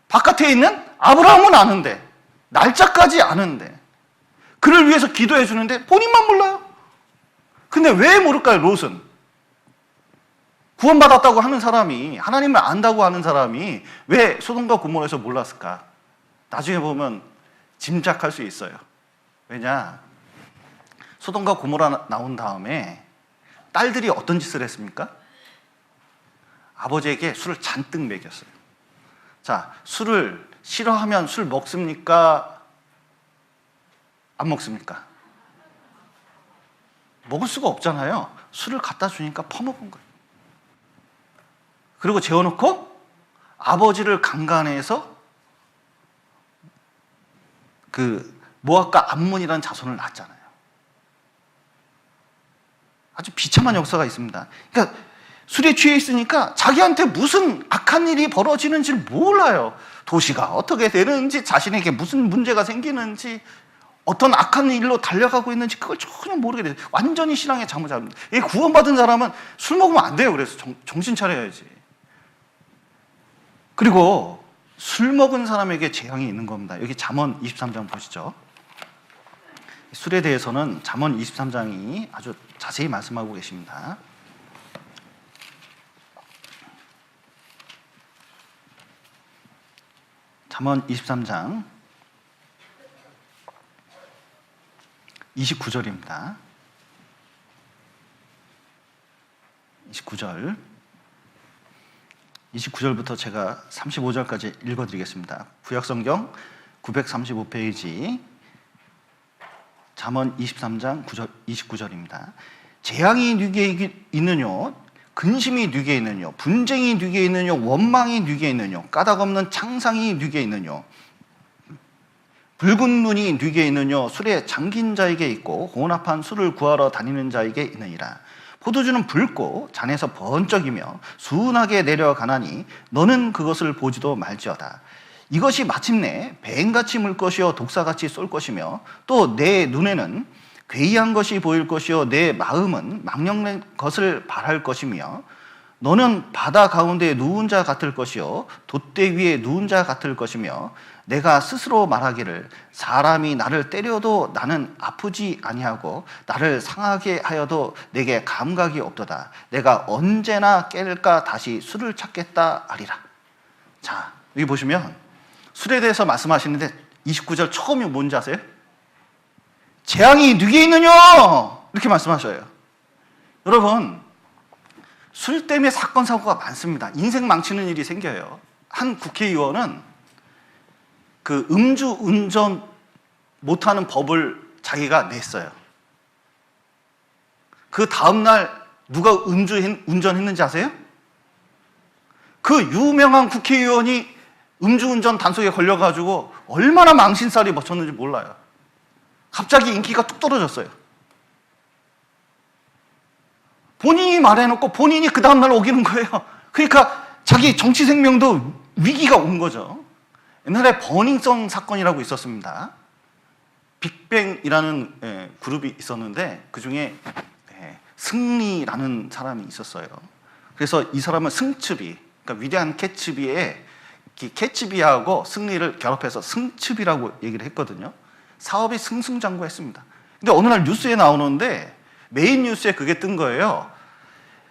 바깥에 있는 아브라함은 아는데, 날짜까지 아는데, 그를 위해서 기도해 주는데 본인만 몰라요. 근데 왜 모를까요, 롯은? 구원받았다고 하는 사람이, 하나님을 안다고 하는 사람이 왜 소돔과 고모라에서 몰랐을까? 나중에 보면 짐작할 수 있어요. 왜냐? 소돔과 고모라 나온 다음에 딸들이 어떤 짓을 했습니까? 아버지에게 술을 잔뜩 먹였어요. 자, 술을 싫어하면 술 먹습니까? 안 먹습니까? 먹을 수가 없잖아요. 술을 갖다 주니까 퍼먹은 거예요. 그리고 재워놓고 아버지를 강간해서 그 모압과 암몬이라는 자손을 낳았잖아요. 아주 비참한 역사가 있습니다. 그러니까 술에 취해 있으니까 자기한테 무슨 악한 일이 벌어지는지 몰라요. 도시가 어떻게 되는지, 자신에게 무슨 문제가 생기는지, 어떤 악한 일로 달려가고 있는지 그걸 전혀 모르게 돼요. 완전히 신앙의 잠을 잡니다. 이 구원받은 사람은 술 먹으면 안 돼요. 그래서 정신 차려야지. 그리고 술 먹은 사람에게 재앙이 있는 겁니다. 여기 잠언 23장 보시죠. 술에 대해서는 잠언 23장이 아주 자세히 말씀하고 계십니다. 잠언 23장 29절입니다. 29절부터 제가 35절까지 읽어드리겠습니다. 구약성경 935페이지 잠언 23장 29절입니다. 재앙이 네게 있느뇨, 근심이 네게 있느뇨, 분쟁이 네게 있느뇨, 원망이 네게 있느뇨, 까닭없는 창상이 네게 있느뇨, 붉은 눈이 네게 있느뇨, 술에 잠긴 자에게 있고 혼합한 술을 구하러 다니는 자에게 있느니라. 포도주는 붉고 잔에서 번쩍이며 순하게 내려가나니 너는 그것을 보지도 말지어다. 이것이 마침내 뱀같이 물 것이요 독사같이 쏠 것이며 또 내 눈에는 괴이한 것이 보일 것이요 내 마음은 망령된 것을 바랄 것이며 너는 바다 가운데 누운 자 같을 것이요 돛대 위에 누운 자 같을 것이며 내가 스스로 말하기를 사람이 나를 때려도 나는 아프지 아니하고 나를 상하게 하여도 내게 감각이 없도다. 내가 언제나 깰까 다시 술을 찾겠다 하리라. 자, 여기 보시면 술에 대해서 말씀하시는데 29절 처음이 뭔지 아세요? 재앙이 누게 있느냐? 이렇게 말씀하셔요. 여러분, 술 때문에 사건 사고가 많습니다. 인생 망치는 일이 생겨요. 한 국회의원은 그 음주 운전 못하는 법을 자기가 냈어요. 그 다음날 누가 운전했는지 아세요? 그 유명한 국회의원이 음주운전 단속에 걸려가지고 얼마나 망신살이 맺혔는지 몰라요. 갑자기 인기가 뚝 떨어졌어요. 본인이 말해놓고 본인이 그 다음날 오기는 거예요. 그러니까 자기 정치 생명도 위기가 온 거죠. 옛날에 버닝썬 사건이라고 있었습니다. 빅뱅이라는 그룹이 있었는데 그중에 승리라는 사람이 있었어요. 그래서 이 사람은 승츠비, 그러니까 위대한 캐츠비에 캐츠비하고 승리를 결합해서 승츠비라고 얘기를 했거든요. 사업이 승승장구했습니다. 근데 어느 날 뉴스에 나오는데 메인 뉴스에 그게 뜬 거예요.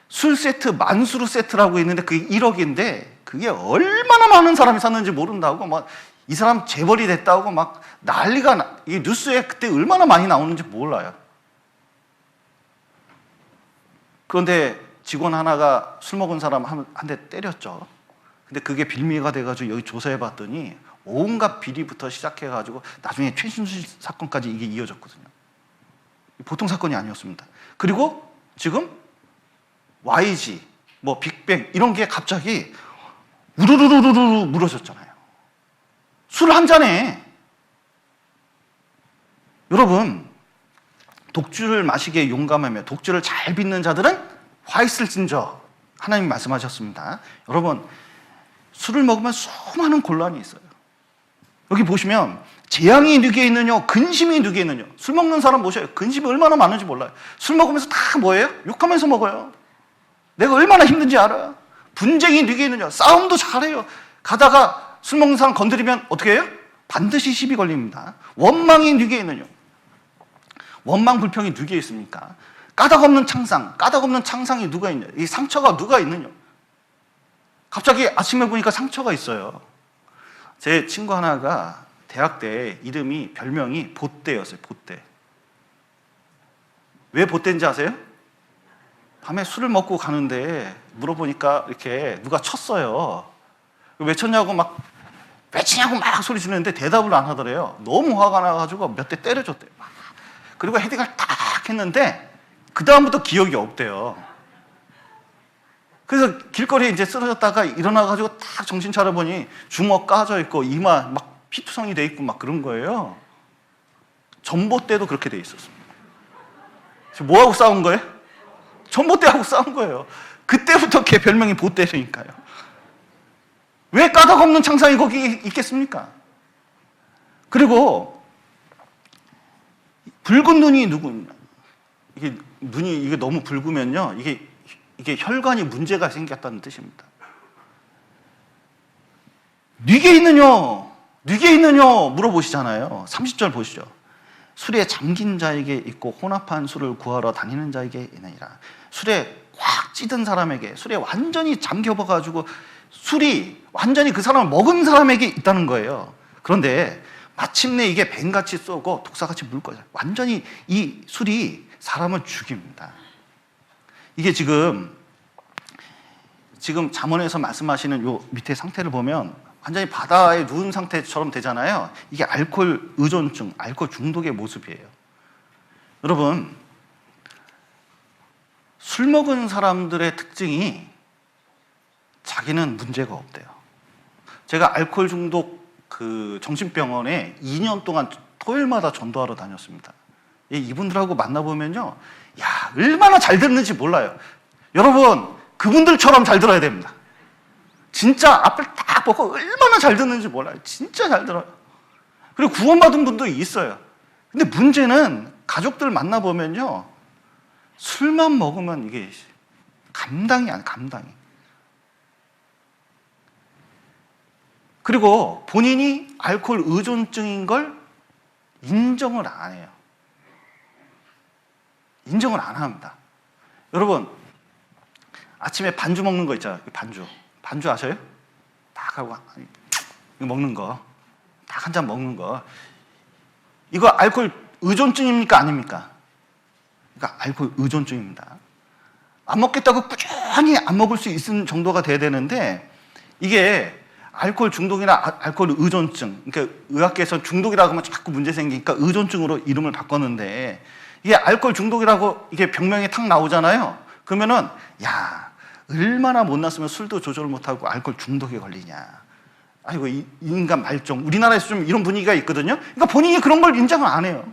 술 세트, 만수르 세트라고 있는데 그게 1억인데 그게 얼마나 많은 사람이 샀는지 모른다고 막 이 사람 재벌이 됐다고 막 난리가 이 뉴스에 그때 얼마나 많이 나오는지 몰라요. 그런데 직원 하나가 술 먹은 사람 한 대 때렸죠. 근데 그게 빌미가 돼가지고 여기 조사해 봤더니 온갖 비리부터 시작해가지고 나중에 최순실 사건까지 이게 이어졌거든요. 보통 사건이 아니었습니다. 그리고 지금 YG, 뭐 빅뱅 이런 게 갑자기 우르르르르 물어졌잖아요. 술 한 잔에. 여러분, 독주를 마시기에 용감하며 독주를 잘 빚는 자들은 화 있을진저. 하나님 말씀하셨습니다. 여러분, 술을 먹으면 수많은 곤란이 있어요. 여기 보시면 재앙이 누게 있느냐, 근심이 누게 있느냐. 술 먹는 사람 보셔요. 근심이 얼마나 많은지 몰라요. 술 먹으면서 다 뭐예요? 욕하면서 먹어요. 내가 얼마나 힘든지 알아요. 분쟁이 누게 있느냐. 싸움도 잘해요. 가다가 술 먹는 사람 건드리면 어떻게 해요? 반드시 시비 걸립니다. 원망이 누게 있느냐. 원망 불평이 누게 있습니까? 까닭없는 창상, 까닭없는 창상이 누가 있냐. 이 상처가 누가 있느냐. 갑자기 아침에 보니까 상처가 있어요. 제 친구 하나가 대학 때 이름이 별명이 보떼였어요. 보떼. 왜 보떼인지 아세요? 밤에 술을 먹고 가는데 물어보니까 이렇게 누가 쳤어요. 왜 쳤냐고 막 왜 치냐고 막 소리 지르는데 대답을 안 하더래요. 너무 화가 나가지고 몇 대 때려줬대요. 그리고 헤딩을 딱 했는데 그 다음부터 기억이 없대요. 그래서 길거리에 이제 쓰러졌다가 일어나가지고 딱 정신 차려보니 주먹 까져 있고 이마 막 피투성이 돼 있고 막 그런 거예요. 전봇대도 그렇게 돼 있었습니다. 뭐하고 싸운 거예요? 전봇대하고 싸운 거예요. 그때부터 걔 별명이 보떼니까요. 왜 까닭없는 창상이 거기 있겠습니까? 그리고 붉은 눈이 누구냐? 이게 눈이 이게 너무 붉으면요, 이게 혈관이 문제가 생겼다는 뜻입니다. 뉘게 있느냐? 뉘게 있느냐? 물어보시잖아요. 30절 보시죠. 술에 잠긴 자에게 있고 혼합한 술을 구하러 다니는 자에게 있느니라. 술에 확 찌든 사람에게, 술에 완전히 잠겨봐가지고 술이 완전히 그 사람을 먹은 사람에게 있다는 거예요. 그런데 마침내 이게 뱀같이 쏘고 독사같이 물 거예요. 완전히 이 술이 사람을 죽입니다. 이게 지금 잠언에서 말씀하시는 요 밑에 상태를 보면 완전히 바다에 누운 상태처럼 되잖아요. 이게 알코올 의존증, 알코올 중독의 모습이에요. 여러분, 술 먹은 사람들의 특징이 자기는 문제가 없대요. 제가 알코올 중독 그 정신병원에 2년 동안 토요일마다 전도하러 다녔습니다. 이분들하고 만나보면요, 야, 얼마나 잘 듣는지 몰라요. 여러분, 그분들처럼 잘 들어야 됩니다. 진짜 앞을 딱 보고 얼마나 잘 듣는지 몰라요. 진짜 잘 들어요. 그리고 구원받은 분도 있어요. 근데 문제는 가족들 만나보면요, 술만 먹으면 이게 감당이 안 감당이. 그리고 본인이 알코올 의존증인 걸 인정을 안 해요. 인정을 안 합니다. 여러분, 아침에 반주 먹는 거 있잖아요. 반주 아셔요? 딱 하고 이거 먹는 거, 딱 한 잔 먹는 거. 이거 알코올 의존증입니까? 아닙니까? 그러니까 알코올 의존증입니다. 안 먹겠다고 꾸준히 안 먹을 수 있는 정도가 돼야 되는데, 이게 알코올 중독이나 알코올 의존증, 그러니까 의학계에서 중독이라고 하면 자꾸 문제 생기니까 의존증으로 이름을 바꿨는데, 이게 알코올 중독이라고 이게 병명이 탁 나오잖아요. 그러면은 야, 얼마나 못났으면 술도 조절 못하고 알코올 중독에 걸리냐. 아이고, 이 인간 말종. 우리나라에서 좀 이런 분위기가 있거든요. 그러니까 본인이 그런 걸 인정을 안 해요.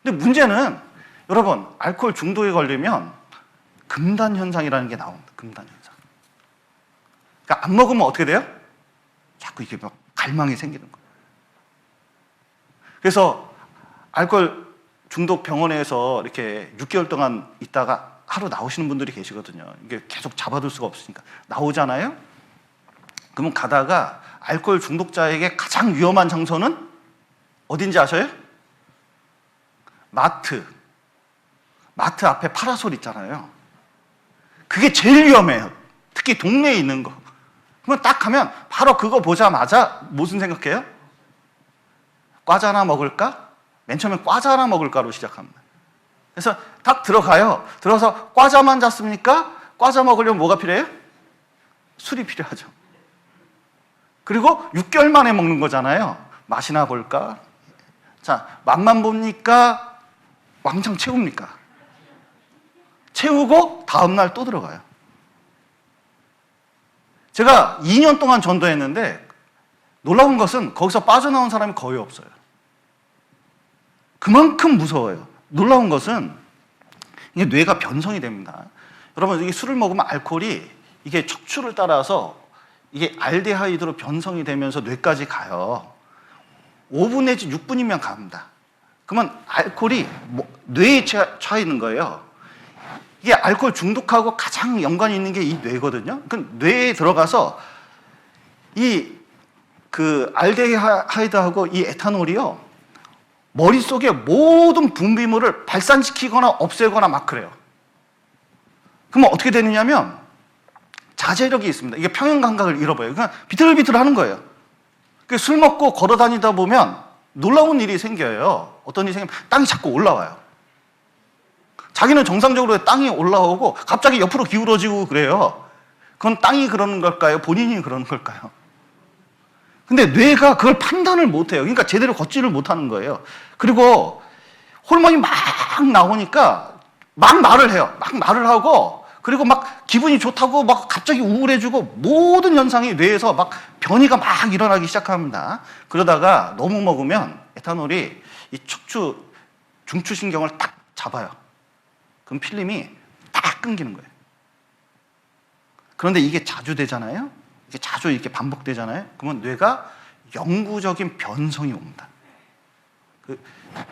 근데 문제는 여러분, 알코올 중독에 걸리면 금단 현상이라는 게 나옵니다. 금단 현상. 그러니까 안 먹으면 어떻게 돼요? 자꾸 이게 막 갈망이 생기는 거예요. 그래서 알코올 중독 병원에서 이렇게 6개월 동안 있다가 하루 나오시는 분들이 계시거든요. 이게 계속 잡아둘 수가 없으니까. 나오잖아요? 그러면 가다가 알코올 중독자에게 가장 위험한 장소는 어딘지 아셔요? 마트 앞에 파라솔 있잖아요. 그게 제일 위험해요. 특히 동네에 있는 거. 그러면 딱 가면 바로 그거 보자마자 무슨 생각해요? 과자 하나 먹을까? 맨 처음에 과자 하나 먹을까로 시작합니다. 그래서 딱 들어가요. 들어서 과자만 잤습니까? 과자 먹으려면 뭐가 필요해요? 술이 필요하죠. 그리고 6개월 만에 먹는 거잖아요. 맛이나 볼까? 자, 맛만 봅니까? 왕창 채웁니까? 채우고 다음날 또 들어가요. 제가 2년 동안 전도했는데 놀라운 것은 거기서 빠져나온 사람이 거의 없어요. 그만큼 무서워요. 놀라운 것은 이게 뇌가 변성이 됩니다. 여러분, 이게 술을 먹으면 알코올이 이게 척추를 따라서 이게 알데하이드로 변성이 되면서 뇌까지 가요. 5분 내지 6분이면 갑니다. 그러면 알코올이 뇌에 차 있는 거예요. 이게 알코올 중독하고 가장 연관이 있는 게 이 뇌거든요. 그 뇌에 들어가서 그 알데하이드하고 이 에탄올이요, 머릿속에 모든 분비물을 발산시키거나 없애거나 막 그래요. 그러면 어떻게 되느냐면 자제력이 있습니다. 이게 평형 감각을 잃어버려요. 그냥 비틀비틀 하는 거예요. 술 먹고 걸어 다니다 보면 놀라운 일이 생겨요. 어떤 일이 생기면 땅이 자꾸 올라와요. 자기는 정상적으로 땅이 올라오고 갑자기 옆으로 기울어지고 그래요. 그건 땅이 그러는 걸까요? 본인이 그러는 걸까요? 근데 뇌가 그걸 판단을 못해요. 그러니까 제대로 걷지를 못하는 거예요. 그리고 호르몬이 막 나오니까 막 말을 해요. 막 말을 하고, 그리고 막 기분이 좋다고 막 갑자기 우울해지고, 모든 현상이 뇌에서 막 변이가 막 일어나기 시작합니다. 그러다가 너무 먹으면 에탄올이 이 척추 중추신경을 딱 잡아요. 그럼 필름이 딱 끊기는 거예요. 그런데 이게 자주 되잖아요. 이게 자주 이렇게 반복되잖아요. 그러면 뇌가 영구적인 변성이 옵니다.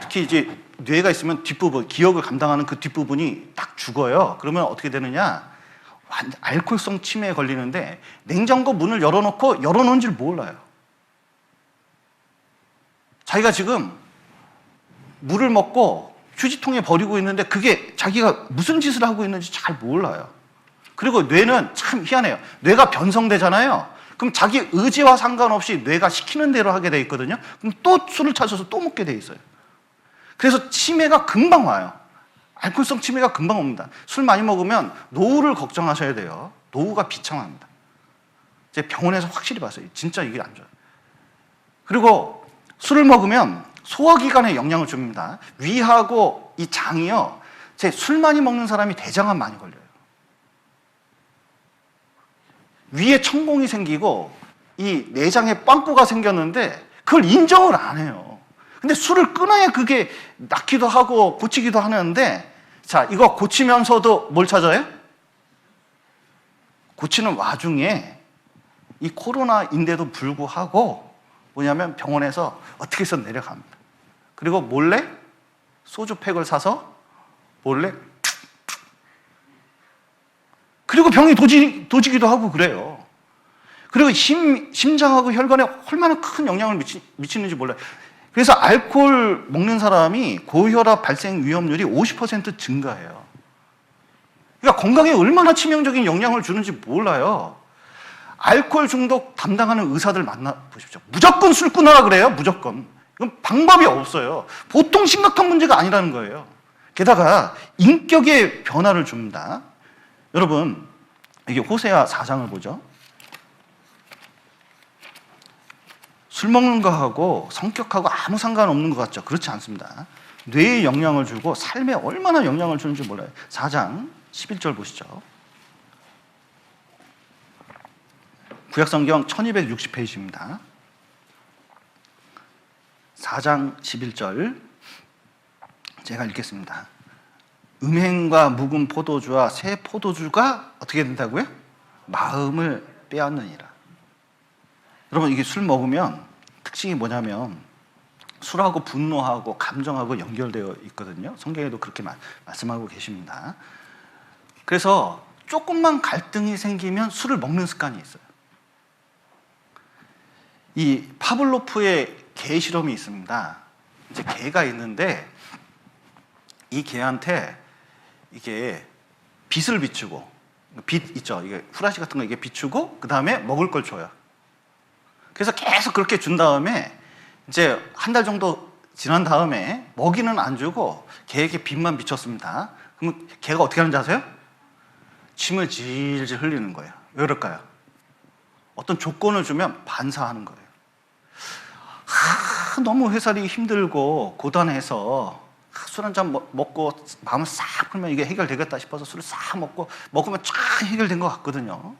특히 이제 뇌가 있으면 뒷부분, 기억을 감당하는 그 뒷부분이 딱 죽어요. 그러면 어떻게 되느냐? 알코올성 치매에 걸리는데 냉장고 문을 열어놓은 줄 몰라요. 자기가 지금 물을 먹고 휴지통에 버리고 있는데 그게 자기가 무슨 짓을 하고 있는지 잘 몰라요. 그리고 뇌는 참 희한해요. 뇌가 변성되잖아요. 그럼 자기 의지와 상관없이 뇌가 시키는 대로 하게 돼 있거든요. 그럼 또 술을 찾아서 또 먹게 돼 있어요. 그래서 치매가 금방 와요. 알코올성 치매가 금방 옵니다. 술 많이 먹으면 노후를 걱정하셔야 돼요. 노후가 비참합니다. 제가 병원에서 확실히 봤어요. 진짜 이게 안 좋아요. 그리고 술을 먹으면 소화기관에 영향을 줍니다. 위하고 이 장이요, 제 술 많이 먹는 사람이 대장암 많이 걸려요. 위에 천공이 생기고 이 내장에 빵꾸가 생겼는데 그걸 인정을 안 해요. 근데 술을 끊어야 그게 낫기도 하고 고치기도 하는데, 자, 이거 고치면서도 뭘 찾아요? 고치는 와중에 이 코로나인데도 불구하고 뭐냐면 병원에서 어떻게 해서 내려갑니다. 그리고 몰래 소주팩을 사서 몰래, 그리고 병이 도지기도 하고 그래요. 그리고 심장하고 혈관에 얼마나 큰 영향을 미치는지 몰라요. 그래서 알코올 먹는 사람이 고혈압 발생 위험률이 50% 증가해요. 그러니까 건강에 얼마나 치명적인 영향을 주는지 몰라요. 알코올 중독 담당하는 의사들 만나보십시오. 무조건 술 끊으라 그래요. 무조건. 이건 방법이 없어요. 보통 심각한 문제가 아니라는 거예요. 게다가 인격의 변화를 줍니다. 여러분, 이게 호세아 4장을 보죠. 술 먹는 거하고 성격하고 아무 상관없는 것 같죠? 그렇지 않습니다. 뇌에 영향을 주고 삶에 얼마나 영향을 주는지 몰라요. 4장 11절 보시죠. 구약성경 1260페이지입니다. 4장 11절 제가 읽겠습니다. 음행과 묵은 포도주와 새 포도주가 어떻게 된다고요? 마음을 빼앗느니라. 여러분, 이게 술 먹으면 특징이 뭐냐면 술하고 분노하고 감정하고 연결되어 있거든요. 성경에도 그렇게 말씀하고 계십니다. 그래서 조금만 갈등이 생기면 술을 먹는 습관이 있어요. 이 파블로프의 개 실험이 있습니다. 이제 개가 있는데 이 개한테 이게 빛을 비추고, 빛 있죠? 이게 후라시 같은 거 이게 비추고 그 다음에 먹을 걸 줘요. 그래서 계속 그렇게 준 다음에 이제 한 달 정도 지난 다음에 먹이는 안 주고 개에게 빛만 비췄습니다. 그럼 개가 어떻게 하는지 아세요? 침을 질질 흘리는 거예요. 왜 그럴까요? 어떤 조건을 주면 반사하는 거예요. 너무 회사리 힘들고 고단해서 술 한 잔 먹고 마음을 싹 풀면 이게 해결되겠다 싶어서 술을 싹 먹으면 쫙 해결된 것 같거든요.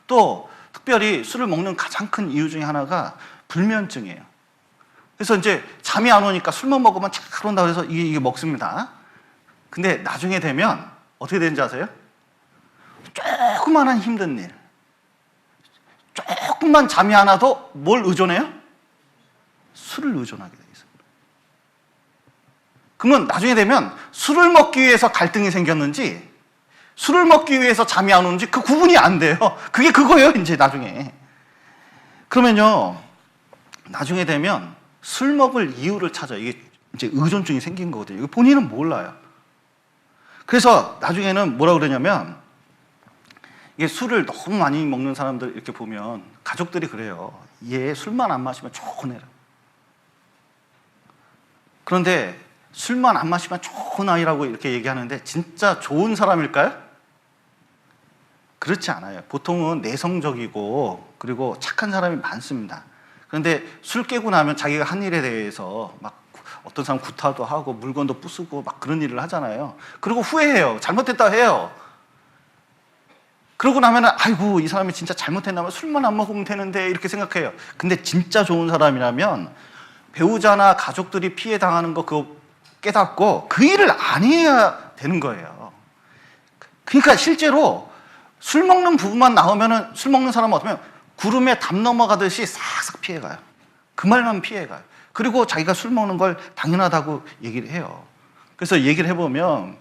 또 특별히 술을 먹는 가장 큰 이유 중에 하나가 불면증이에요. 그래서 이제 잠이 안 오니까 술만 먹으면 잘 온다고 해서 이게 먹습니다. 근데 나중에 되면 어떻게 되는지 아세요? 조그만한 힘든 일, 조금만 잠이 안 와도 뭘 의존해요? 술을 의존하게 돼 있어요. 그러면 나중에 되면 술을 먹기 위해서 갈등이 생겼는지 술을 먹기 위해서 잠이 안 오는지 그 구분이 안 돼요. 그게 그거예요, 이제 나중에. 그러면요, 나중에 되면 술 먹을 이유를 찾아요. 이게 이제 의존증이 생긴 거거든요. 본인은 몰라요. 그래서 나중에는 뭐라 그러냐면, 이게 술을 너무 많이 먹는 사람들 이렇게 보면 가족들이 그래요. 얘 술만 안 마시면 좋은 애라. 그런데 술만 안 마시면 좋은 아이라고 이렇게 얘기하는데 진짜 좋은 사람일까요? 그렇지 않아요. 보통은 내성적이고 그리고 착한 사람이 많습니다. 그런데 술 깨고 나면 자기가 한 일에 대해서 막 어떤 사람 구타도 하고 물건도 부수고 막 그런 일을 하잖아요. 그리고 후회해요. 잘못했다 해요. 그러고 나면은 아이고 이 사람이 진짜 잘못했나면 술만 안 먹으면 되는데 이렇게 생각해요. 근데 진짜 좋은 사람이라면 배우자나 가족들이 피해 당하는 거 그거 깨닫고 그 일을 안 해야 되는 거예요. 그러니까 실제로 술 먹는 부부만 나오면은 술 먹는 사람은 어쩌면 구름에 담 넘어가듯이 싹싹 피해가요. 그 말만 피해가요. 그리고 자기가 술 먹는 걸 당연하다고 얘기를 해요. 그래서 얘기를 해보면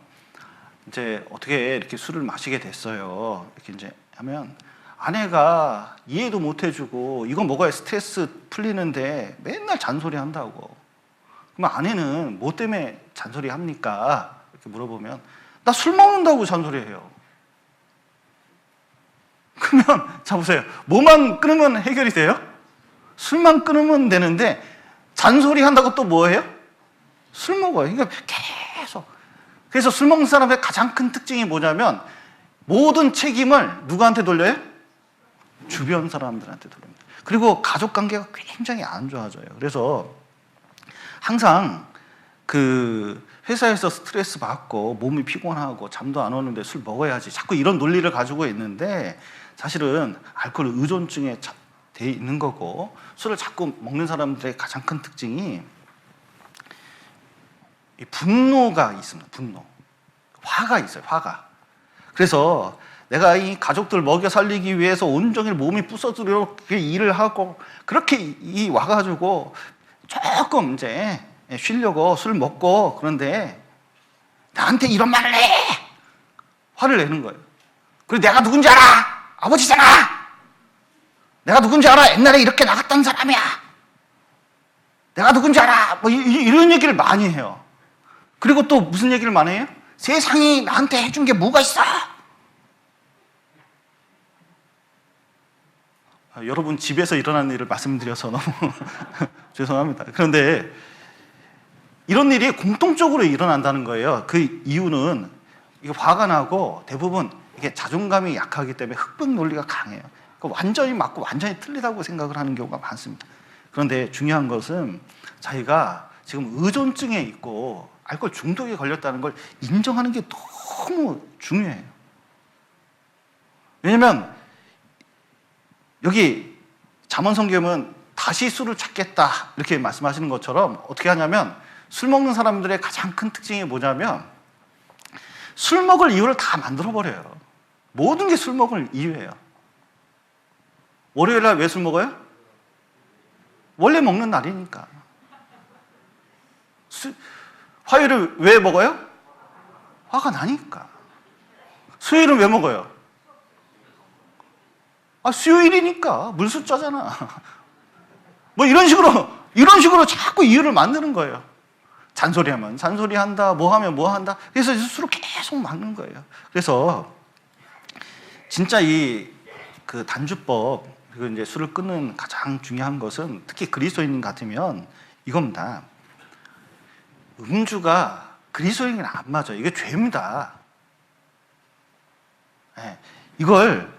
이제 어떻게 이렇게 술을 마시게 됐어요. 이렇게 이제 하면 아내가 이해도 못 해주고 이거 먹어야 스트레스 풀리는데 맨날 잔소리 한다고. 그러면 아내는 뭐 때문에 잔소리 합니까? 이렇게 물어보면 나 술 먹는다고 잔소리해요. 그러면 자 보세요. 뭐만 끊으면 해결이 돼요? 술만 끊으면 되는데 잔소리 한다고 또 뭐예요? 술 먹어요. 그러니까 계속. 그래서 술 먹는 사람의 가장 큰 특징이 뭐냐면 모든 책임을 누구한테 돌려요? 주변 사람들한테 돌립니다. 그리고 가족 관계가 굉장히 안 좋아져요. 그래서 항상 그 회사에서 스트레스 받고 몸이 피곤하고 잠도 안 오는데 술 먹어야지 자꾸 이런 논리를 가지고 있는데 사실은 알코올 의존증에 돼 있는 거고 술을 자꾸 먹는 사람들의 가장 큰 특징이 이 분노가 있습니다. 분노. 화가 있어요. 화가. 그래서 내가 이 가족들 먹여 살리기 위해서 온종일 몸이 부서지도록 일을 하고 그렇게 이 와가지고 조금 이제 쉬려고 술 먹고 그런데 나한테 이런 말을 해! 화를 내는 거예요. 그리고 내가 누군지 알아! 아버지잖아! 내가 누군지 알아? 옛날에 이렇게 나갔던 사람이야. 내가 누군지 알아? 뭐 이런 얘기를 많이 해요. 그리고 또 무슨 얘기를 많이 해요? 세상이 나한테 해준 게 뭐가 있어? 여러분 집에서 일어나는 일을 말씀드려서 너무 죄송합니다. 그런데 이런 일이 공통적으로 일어난다는 거예요. 그 이유는 이게 화가 나고 대부분 이게 자존감이 약하기 때문에 흑백 논리가 강해요. 완전히 맞고 완전히 틀리다고 생각을 하는 경우가 많습니다. 그런데 중요한 것은 자기가 지금 의존증에 있고 알코올 중독에 걸렸다는 걸 인정하는 게 너무 중요해요. 왜냐면 여기 잠언성경은 다시 술을 찾겠다 이렇게 말씀하시는 것처럼 어떻게 하냐면 술 먹는 사람들의 가장 큰 특징이 뭐냐면 술 먹을 이유를 다 만들어버려요. 모든 게 술 먹을 이유예요. 월요일 날 왜 술 먹어요? 원래 먹는 날이니까. 화요일을 왜 먹어요? 화가 나니까. 수요일은 왜 먹어요? 수요일이니까. 물숫자잖아. 뭐 이런 식으로 자꾸 이유를 만드는 거예요. 잔소리하면 잔소리한다, 뭐 하면 뭐 한다. 그래서 술을 계속 막는 거예요. 그래서 진짜 그 단주법, 그리고 이제 술을 끊는 가장 중요한 것은 특히 그리스도인 같으면 이겁니다. 음주가 그리스도인에게는 안 맞아요. 이게 죄입니다. 네. 이걸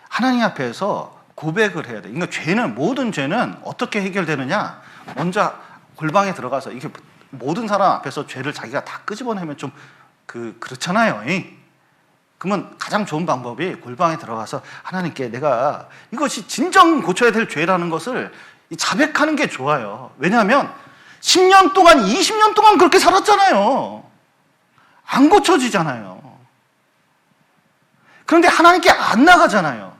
하나님 앞에서 고백을 해야 돼요. 그러니까 모든 죄는 어떻게 해결되느냐? 먼저 골방에 들어가서 이게 모든 사람 앞에서 죄를 자기가 다 끄집어내면 좀 그렇잖아요. 그러면 가장 좋은 방법이 골방에 들어가서 하나님께 내가 이것이 진정 고쳐야 될 죄라는 것을 자백하는 게 좋아요. 왜냐하면 10년 동안, 20년 동안 그렇게 살았잖아요. 안 고쳐지잖아요. 그런데 하나님께 안 나가잖아요.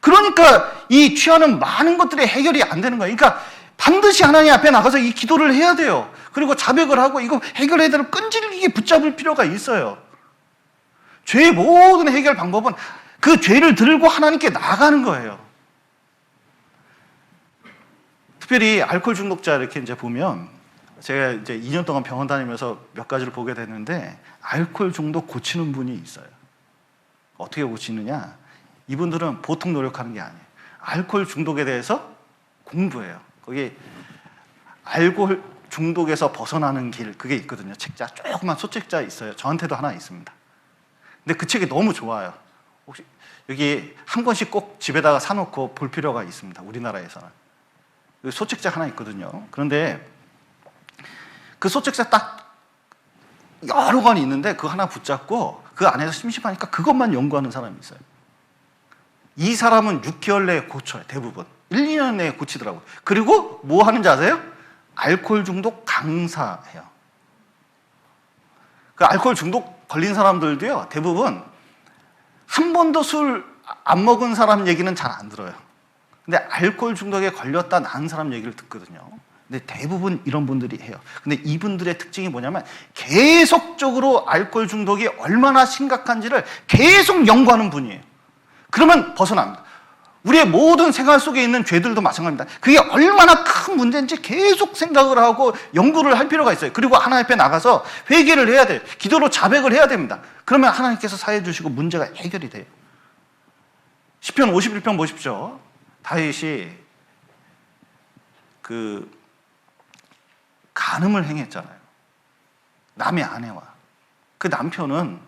그러니까 이 취하는 많은 것들의 해결이 안 되는 거예요. 그러니까 반드시 하나님 앞에 나가서 이 기도를 해야 돼요. 그리고 자백을 하고 이거 해결해야 되는 끈질기게 붙잡을 필요가 있어요. 죄의 모든 해결 방법은 그 죄를 들고 하나님께 나가는 거예요. 특별히 알코올 중독자 이렇게 이제 보면 제가 이제 2년 동안 병원 다니면서 몇 가지를 보게 됐는데 알코올 중독 고치는 분이 있어요. 어떻게 고치느냐? 이분들은 보통 노력하는 게 아니에요. 알코올 중독에 대해서 공부해요. 거기 알코올 중독에서 벗어나는 길 그게 있거든요. 책자 조그만 소책자 있어요. 저한테도 하나 있습니다. 근데 그 책이 너무 좋아요. 혹시 여기 한 권씩 꼭 집에다가 사놓고 볼 필요가 있습니다. 우리나라에서는 소책자 하나 있거든요. 그런데 그 소책자 딱 여러 권이 있는데 그거 하나 붙잡고 그 안에서 심심하니까 그것만 연구하는 사람이 있어요. 이 사람은 6개월 내에 고쳐요. 대부분 1, 2년 내에 고치더라고요. 그리고 뭐 하는지 아세요? 알코올 중독 강사해요. 그 알코올 중독 걸린 사람들도요, 대부분 한 번도 술 안 먹은 사람 얘기는 잘 안 들어요. 근데 알코올 중독에 걸렸다 난 사람 얘기를 듣거든요. 근데 대부분 이런 분들이 해요. 근데 이분들의 특징이 뭐냐면 계속적으로 알코올 중독이 얼마나 심각한지를 계속 연구하는 분이에요. 그러면 벗어납니다. 우리의 모든 생활 속에 있는 죄들도 마찬가지입니다. 그게 얼마나 큰 문제인지 계속 생각을 하고 연구를 할 필요가 있어요. 그리고 하나님 앞에 나가서 회개를 해야 돼요. 기도로 자백을 해야 됩니다. 그러면 하나님께서 사해 주시고 문제가 해결이 돼요. 시편 51편 보십시오. 다윗이 간음을 행했잖아요. 남의 아내와. 그 남편은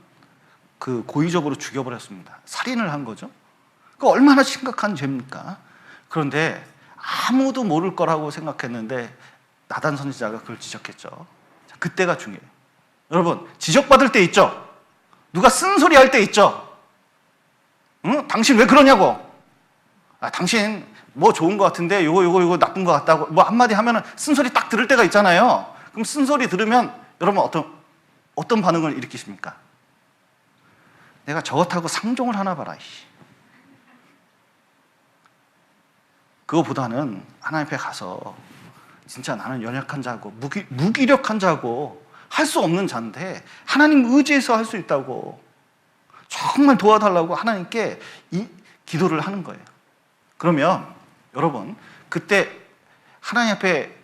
고의적으로 죽여버렸습니다. 살인을 한 거죠. 그 얼마나 심각한 죄입니까? 그런데 아무도 모를 거라고 생각했는데 나단 선지자가 그걸 지적했죠. 그때가 중요해요. 여러분, 지적받을 때 있죠? 누가 쓴소리 할 때 있죠? 응? 당신 왜 그러냐고? 당신 뭐 좋은 것 같은데 요거 나쁜 것 같다고 뭐 한마디 하면은 쓴소리 딱 들을 때가 있잖아요. 그럼 쓴소리 들으면 여러분 어떤 반응을 일으키십니까? 내가 저것하고 상종을 하나 봐라. 그거보다는 하나님 앞에 가서 진짜 나는 연약한 자고 무기력한 자고 할 수 없는 자인데 하나님 의지해서 할 수 있다고 정말 도와달라고 하나님께 이 기도를 하는 거예요. 그러면 여러분 그때 하나님 앞에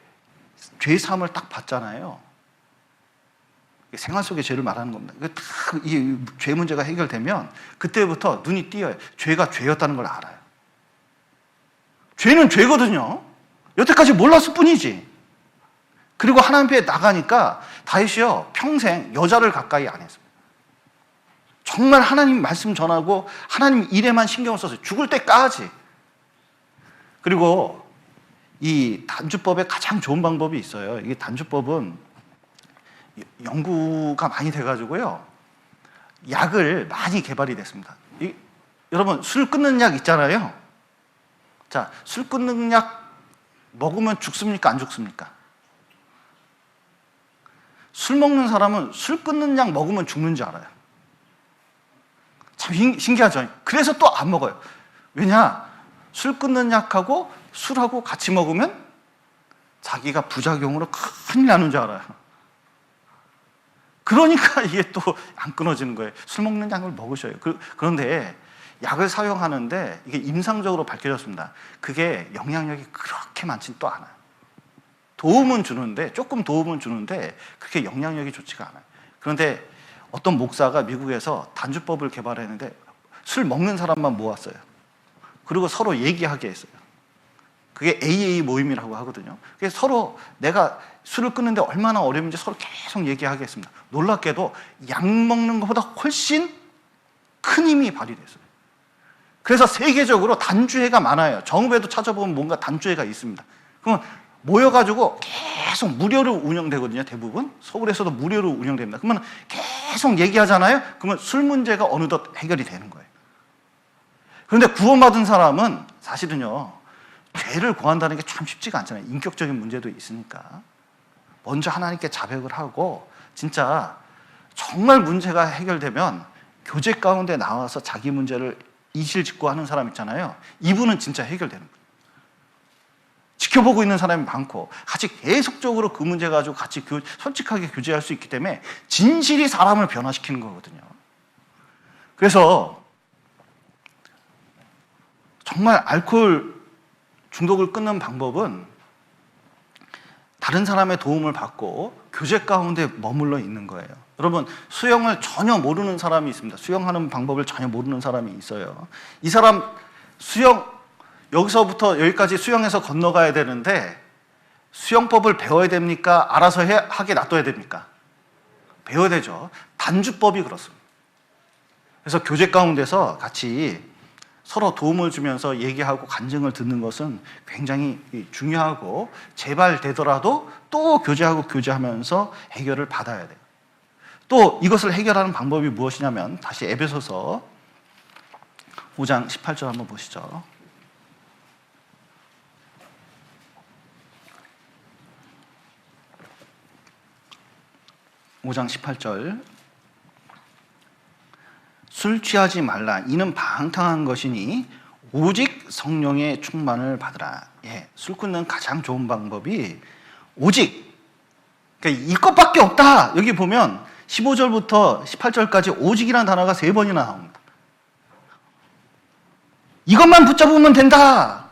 죄 사함을 딱 받잖아요. 생활 속의 죄를 말하는 겁니다. 이 죄 문제가 해결되면 그때부터 눈이 띄어요. 죄가 죄였다는 걸 알아요. 죄는 죄거든요. 여태까지 몰랐을 뿐이지. 그리고 하나님 앞에 나가니까 다윗이요 평생 여자를 가까이 안 했습니다. 정말 하나님 말씀 전하고 하나님 일에만 신경을 썼어요. 죽을 때까지. 그리고 이 단주법에 가장 좋은 방법이 있어요. 이게 단주법은 연구가 많이 돼가지고요 약을 많이 개발이 됐습니다. 여러분 술 끊는 약 있잖아요. 자, 술 끊는 약 먹으면 죽습니까? 안 죽습니까? 술 먹는 사람은 술 끊는 약 먹으면 죽는 줄 알아요. 참 신기하죠? 그래서 또 안 먹어요. 왜냐? 술 끊는 약하고 술하고 같이 먹으면 자기가 부작용으로 큰일 나는 줄 알아요. 그러니까 이게 또 안 끊어지는 거예요. 술 먹는 약을 먹으셔요. 그런데 약을 사용하는데 이게 임상적으로 밝혀졌습니다. 그게 영향력이 그렇게 많지는 또 않아요. 도움은 주는데, 조금 도움은 주는데 그렇게 영향력이 좋지가 않아요. 그런데 어떤 목사가 미국에서 단주법을 개발했는데 술 먹는 사람만 모았어요. 그리고 서로 얘기하게 했어요. 그게 AA 모임이라고 하거든요. 그래서 서로 내가 술을 끊는데 얼마나 어려운지 서로 계속 얘기하게 했습니다. 놀랍게도 약 먹는 것보다 훨씬 큰 힘이 발휘됐어요. 그래서 세계적으로 단주회가 많아요. 정부에도 찾아보면 뭔가 단주회가 있습니다. 그러면 모여가지고 계속 무료로 운영되거든요. 대부분 서울에서도 무료로 운영됩니다. 그러면 계속 얘기하잖아요. 그러면 술 문제가 어느덧 해결이 되는 거예요. 그런데 구원받은 사람은 사실은요 죄를 고한다는 게 참 쉽지가 않잖아요. 인격적인 문제도 있으니까 먼저 하나님께 자백을 하고 진짜 정말 문제가 해결되면 교제 가운데 나와서 자기 문제를 이실직고 하는 사람 있잖아요. 이분은 진짜 해결되는 거예요. 지켜보고 있는 사람이 많고 같이 계속적으로 그 문제 가지고 같이 솔직하게 교제할 수 있기 때문에 진실이 사람을 변화시키는 거거든요. 그래서 정말 알코올 중독을 끊는 방법은 다른 사람의 도움을 받고 교제 가운데 머물러 있는 거예요. 여러분 수영을 전혀 모르는 사람이 있습니다. 수영하는 방법을 전혀 모르는 사람이 있어요. 이 사람 수영 여기서부터 여기까지 수영해서 건너가야 되는데 수영법을 배워야 됩니까? 알아서 하게 놔둬야 됩니까? 배워야 되죠. 단주법이 그렇습니다. 그래서 교제 가운데서 같이 서로 도움을 주면서 얘기하고 간증을 듣는 것은 굉장히 중요하고 재발되더라도 또 교제하면서 해결을 받아야 돼요. 또 이것을 해결하는 방법이 무엇이냐면 다시 에베소서 5장 18절 한번 보시죠. (5장 18절) 술 취하지 말라. 이는 방탕한 것이니 오직 성령의 충만을 받으라. 예, 술 끊는 가장 좋은 방법이 오직, 그러니까 이것밖에 없다. 여기 보면 15절부터 18절까지 오직이라는 단어가 3번이나 나옵니다. 이것만 붙잡으면 된다.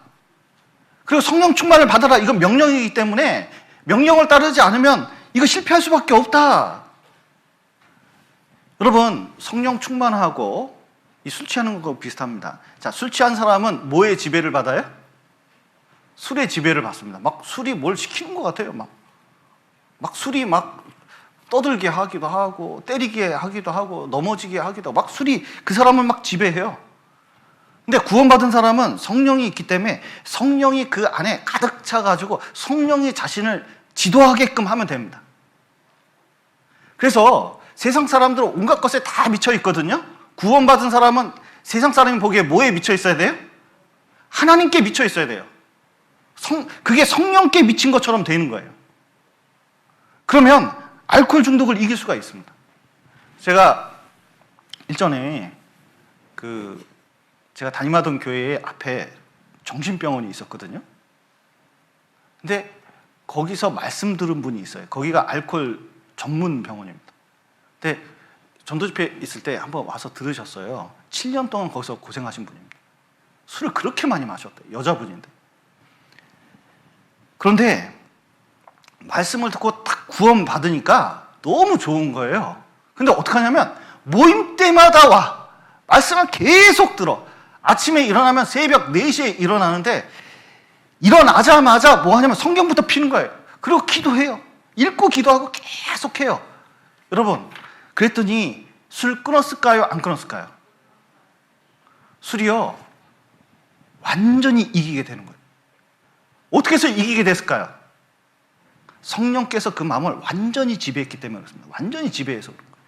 그리고 성령 충만을 받아라. 이건 명령이기 때문에 명령을 따르지 않으면 이거 실패할 수밖에 없다. 여러분 성령 충만하고 이 술 취하는 거 비슷합니다. 자, 술 취한 사람은 뭐의 지배를 받아요? 술의 지배를 받습니다. 막 술이 뭘 시키는 것 같아요. 막 술이 막 떠들게 하기도 하고 때리게 하기도 하고 넘어지게 하기도 하고 막 술이 그 사람을 막 지배해요. 근데 구원받은 사람은 성령이 있기 때문에 성령이 그 안에 가득 차가지고 성령이 자신을 지도하게끔 하면 됩니다. 그래서 세상 사람들은 온갖 것에 다 미쳐 있거든요. 구원받은 사람은 세상 사람이 보기에 뭐에 미쳐 있어야 돼요? 하나님께 미쳐 있어야 돼요. 그게 성령께 미친 것처럼 되는 거예요. 그러면 알코올 중독을 이길 수가 있습니다. 제가 일전에 제가 담임하던 교회 앞에 정신병원이 있었거든요. 근데 거기서 말씀 들은 분이 있어요. 거기가 알코올 전문 병원입니다. 근데 전도 집회 있을 때 한번 와서 들으셨어요. 7년 동안 거기서 고생하신 분입니다. 술을 그렇게 많이 마셨대요. 여자분인데. 그런데 말씀을 듣고 딱 구원 받으니까 너무 좋은 거예요. 근데 어떡하냐면 모임 때마다 와. 말씀을 계속 들어. 아침에 일어나면 새벽 4시에 일어나는데 일어나자마자 뭐 하냐면 성경부터 피는 거예요. 그리고 기도해요. 읽고 기도하고 계속 해요. 여러분, 그랬더니 술 끊었을까요? 안 끊었을까요? 술이요, 완전히 이기게 되는 거예요. 어떻게 해서 이기게 됐을까요? 성령께서 그 마음을 완전히 지배했기 때문에 그렇습니다. 완전히 지배해서 그런 거예요.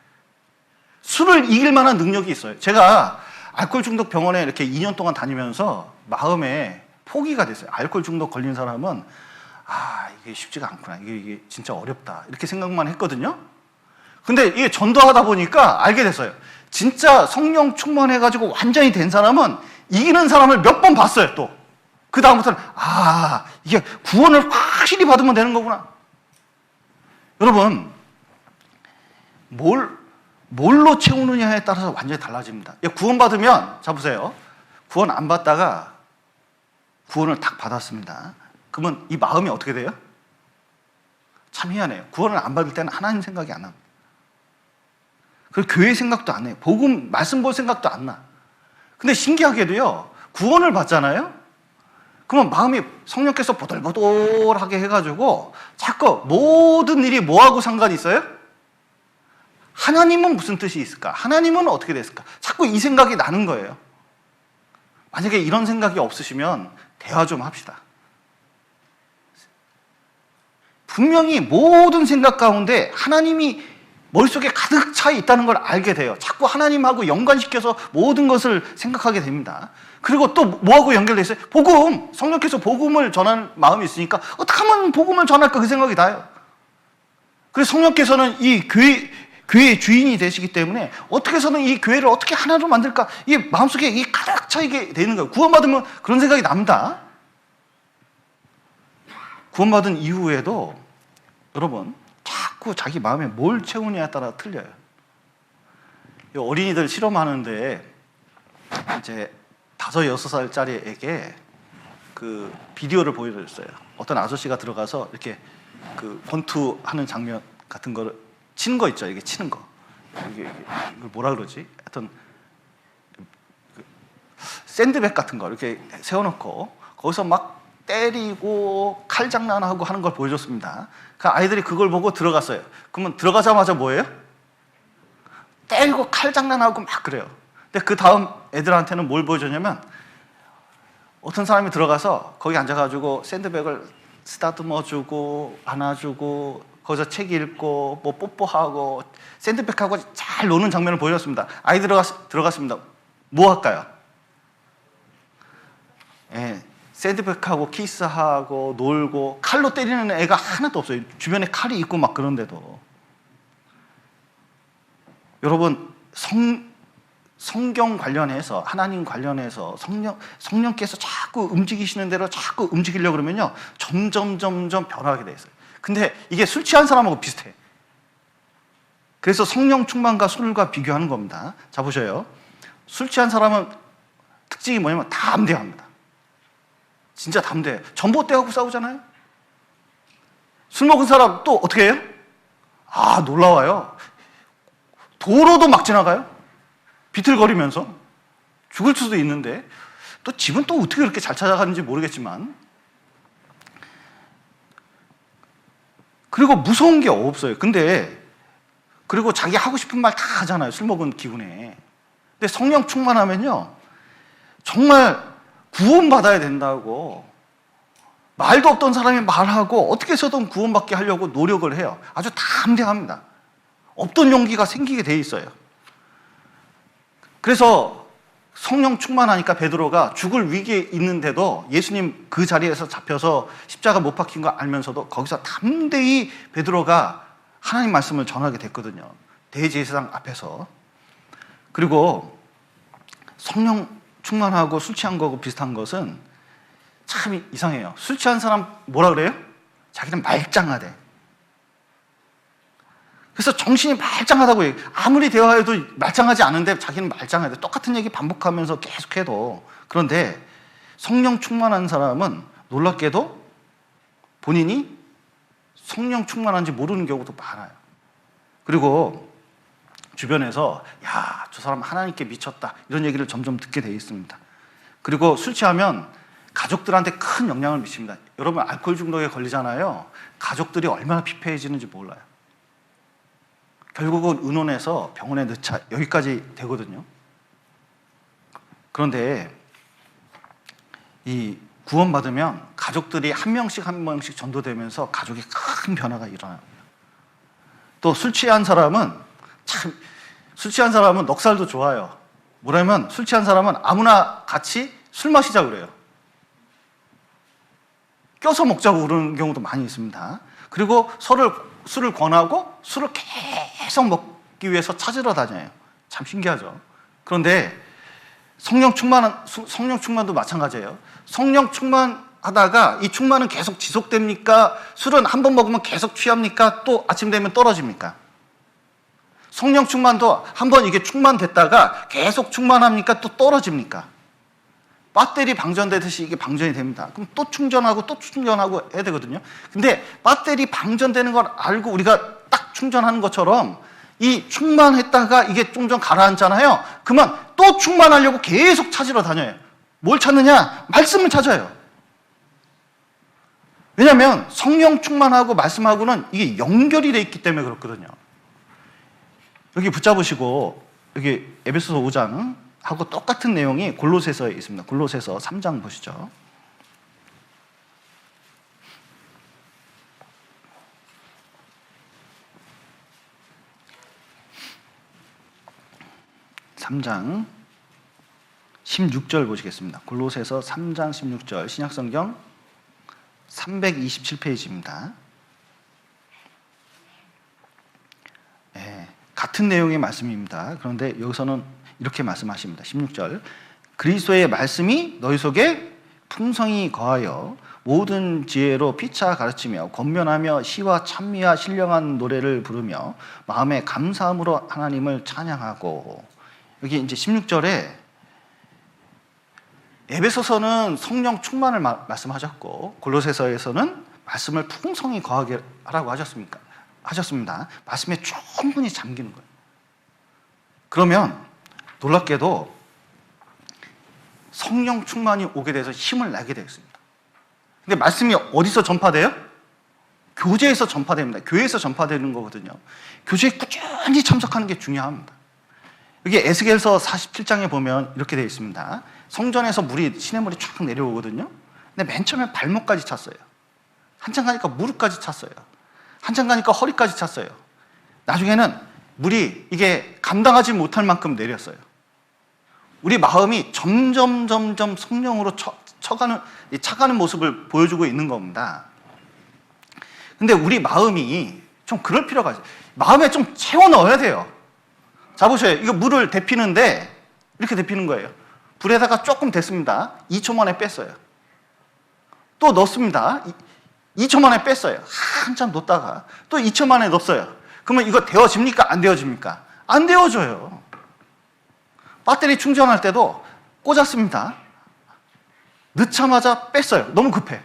술을 이길 만한 능력이 있어요. 제가 알코올 중독 병원에 이렇게 2년 동안 다니면서 마음에 포기가 됐어요. 알코올 중독 걸린 사람은 이게 쉽지가 않구나. 이게 진짜 어렵다. 이렇게 생각만 했거든요. 근데 이게 전도하다 보니까 알게 됐어요. 진짜 성령 충만해가지고 완전히 된 사람은 이기는 사람을 몇 번 봤어요, 또. 그 다음부터는, 이게 구원을 확실히 받으면 되는 거구나. 여러분, 뭘로 채우느냐에 따라서 완전히 달라집니다. 구원받으면, 자 보세요. 구원 안 받다가 구원을 딱 받았습니다. 그러면 이 마음이 어떻게 돼요? 참 희한해요. 구원을 안 받을 때는 하나님 생각이 안 납니다. 그리고 교회 생각도 안 해요. 복음, 말씀 볼 생각도 안 나. 근데 신기하게도요, 구원을 받잖아요? 그러면 마음이 성령께서 보들보들하게 해가지고 자꾸 모든 일이 뭐하고 상관이 있어요? 하나님은 무슨 뜻이 있을까? 하나님은 어떻게 됐을까? 자꾸 이 생각이 나는 거예요. 만약에 이런 생각이 없으시면 대화 좀 합시다. 분명히 모든 생각 가운데 하나님이 머릿속에 가득 차 있다는 걸 알게 돼요. 자꾸 하나님하고 연관시켜서 모든 것을 생각하게 됩니다. 그리고 또 뭐하고 연결돼 있어요? 복음! 성령께서 복음을 전하는 마음이 있으니까 어떻게 하면 복음을 전할까 그 생각이 나요. 그래서 성령께서는 이 교회의 주인이 되시기 때문에 어떻게 해서는 이 교회를 어떻게 하나로 만들까? 이 마음속에 이 가득 차 있게 되는 거예요. 구원받으면 그런 생각이 납니다. 구원받은 이후에도 여러분, 자꾸 자기 마음에 뭘 채우냐에 따라 틀려요. 어린이들 실험하는데 이제 5, 6살짜리 애게 그 비디오를 보여줬어요. 어떤 아저씨가 들어가서 이렇게 그 권투하는 장면 같은 거를 치는 거 있죠. 이게 치는 거. 이걸 뭐라 그러지? 하여튼 그 샌드백 같은 거 이렇게 세워놓고 거기서 막 때리고 칼 장난하고 하는 걸 보여줬습니다. 그 아이들이 그걸 보고 들어갔어요. 그러면 들어가자마자 뭐예요? 때리고 칼 장난하고 막 그래요. 근데 그 다음 애들한테는 뭘 보여줬냐면 어떤 사람이 들어가서 거기 앉아가지고 샌드백을 쓰다듬어주고 안아주고 거기서 책 읽고 뭐 뽀뽀하고 샌드백하고 잘 노는 장면을 보여줬습니다. 아이 들어갔습니다. 뭐 할까요? 샌드백하고 키스하고 놀고 칼로 때리는 애가 하나도 없어요. 주변에 칼이 있고 막 그런데도. 여러분, 성경 관련해서 하나님 관련해서 성령께서 자꾸 움직이시는 대로 자꾸 움직이려고 그러면요 점점 변하게 돼 있어요. 근데 이게 술 취한 사람하고 비슷해. 그래서 성령 충만과 술과 비교하는 겁니다. 자 보셔요. 술 취한 사람은 특징이 뭐냐면 담대합니다. 진짜 담대해요. 전봇대하고 싸우잖아요. 술 먹은 사람 또 어떻게 해요? 놀라워요. 도로도 막 지나가요. 비틀거리면서 죽을 수도 있는데 또 집은 또 어떻게 그렇게 잘 찾아가는지 모르겠지만 그리고 무서운 게 없어요. 근데 그리고 자기 하고 싶은 말 다 하잖아요. 술 먹은 기분에. 근데 성령 충만하면요 정말 구원받아야 된다고 말도 없던 사람이 말하고 어떻게 해서든 구원받게 하려고 노력을 해요. 아주 담대합니다. 없던 용기가 생기게 돼 있어요. 그래서 성령 충만하니까 베드로가 죽을 위기에 있는데도 예수님 그 자리에서 잡혀서 십자가 못 박힌 거 알면서도 거기서 담대히 베드로가 하나님 말씀을 전하게 됐거든요. 대제사장 앞에서. 그리고 성령 충만하고 술 취한 거하고 비슷한 것은 참 이상해요. 술 취한 사람 뭐라 그래요? 자기는 말짱하대. 그래서 정신이 말짱하다고 얘기해요. 아무리 대화해도 말짱하지 않은데 자기는 말짱하대. 똑같은 얘기 반복하면서 계속해도. 그런데 성령 충만한 사람은 놀랍게도 본인이 성령 충만한지 모르는 경우도 많아요. 그리고 주변에서 야, 저 사람 하나님께 미쳤다 이런 얘기를 점점 듣게 돼 있습니다. 그리고 술 취하면 가족들한테 큰 영향을 미칩니다. 여러분 알코올 중독에 걸리잖아요. 가족들이 얼마나 피폐해지는지 몰라요. 결국은 의논해서 병원에 넣자 여기까지 되거든요. 그런데 이 구원받으면 가족들이 한 명씩 한 명씩 전도되면서 가족에 큰 변화가 일어나요. 또 술 취한 사람은 술 취한 사람은 넉살도 좋아요. 뭐냐면 술 취한 사람은 아무나 같이 술 마시자고 그래요. 껴서 먹자고 그러는 경우도 많이 있습니다. 그리고 서로 술을 권하고 술을 계속 먹기 위해서 찾으러 다녀요. 참 신기하죠. 그런데 성령 충만도 마찬가지예요. 성령 충만하다가 이 충만은 계속 지속됩니까? 술은 한 번 먹으면 계속 취합니까? 또 아침 되면 떨어집니까? 성령 충만도 한 번 이게 충만됐다가 계속 충만합니까? 또 떨어집니까? 배터리 방전되듯이 이게 방전이 됩니다. 그럼 또 충전하고 또 충전하고 해야 되거든요. 근데 배터리 방전되는 걸 알고 우리가 딱 충전하는 것처럼 이 충만했다가 이게 좀 가라앉잖아요. 그러면 또 충만하려고 계속 찾으러 다녀요. 뭘 찾느냐? 말씀을 찾아요. 왜냐하면 성령 충만하고 말씀하고는 이게 연결이 돼 있기 때문에 그렇거든요. 여기 붙잡으시고 여기 에베소서 5장 하고 똑같은 내용이 골로새서에 있습니다. 골로새서 3장 보시죠. (3장) 16절 보시겠습니다. 골로새서 3장 16절 신약성경 327페이지입니다. 네, 같은 내용의 말씀입니다. 그런데 여기서는 이렇게 말씀하십니다. 16절 그리스도의 말씀이 너희 속에 풍성히 거하여 모든 지혜로 피차 가르치며 권면하며 시와 찬미와 신령한 노래를 부르며 마음에 감사함으로 하나님을 찬양하고. 여기 이제 16절에 에베소서는 성령 충만을 말씀하셨고 골로새서에서는 말씀을 풍성히 거하게 하라고 하셨습니다. 말씀에 충분히 잠기는 거예요. 그러면 놀랍게도 성령 충만이 오게 돼서 힘을 내게 되겠습니다. 근데 말씀이 어디서 전파돼요? 교제에서 전파됩니다. 교회에서 전파되는 거거든요. 교제에 꾸준히 참석하는 게 중요합니다. 여기 에스겔서 47장에 보면 이렇게 되어 있습니다. 성전에서 물이 시냇물이 쫙 내려오거든요. 근데 맨 처음에 발목까지 찼어요. 한참 가니까 무릎까지 찼어요. 한참 가니까 허리까지 찼어요. 나중에는 물이 이게 감당하지 못할 만큼 내렸어요. 우리 마음이 점점 성령으로 차가는 모습을 보여주고 있는 겁니다. 근데 우리 마음이 좀 그럴 필요가 있어요. 마음에 좀 채워 넣어야 돼요. 자, 보세요. 이거 물을 데피는데 이렇게 데피는 거예요. 불에다가 조금 됐습니다. 2초 만에 뺐어요. 또 넣습니다. 2초 만에 뺐어요. 한참 놓다가 또 2초 만에 넣었어요. 그러면 이거 데워집니까? 안 데워집니까? 안 데워져요. 배터리 충전할 때도 꽂았습니다. 넣자마자 뺐어요. 너무 급해.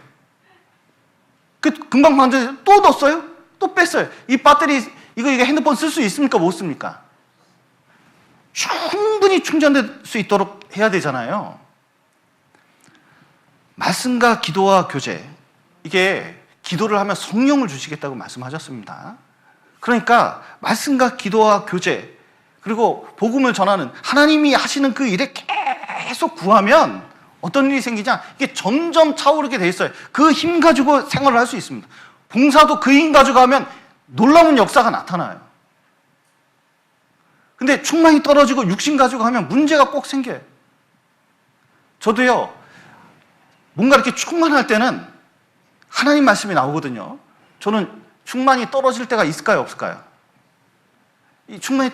금방 만져서 또 넣었어요? 또 뺐어요. 이 배터리 이거 핸드폰 쓸 수 있습니까? 못 씁니까? 충분히 충전될 수 있도록 해야 되잖아요. 말씀과 기도와 교제, 이게 기도를 하면 성령을 주시겠다고 말씀하셨습니다. 그러니까 말씀과 기도와 교제, 그리고 복음을 전하는 하나님이 하시는 그 일에 계속 구하면 어떤 일이 생기냐? 이게 점점 차오르게 돼 있어요. 그 힘 가지고 생활을 할 수 있습니다. 봉사도 그 힘 가지고 하면 놀라운 역사가 나타나요. 근데 충만이 떨어지고 육신 가지고 하면 문제가 꼭 생겨요. 저도요, 뭔가 이렇게 충만할 때는 하나님 말씀이 나오거든요. 저는 충만이 떨어질 때가 있을까요, 없을까요? 이 충만이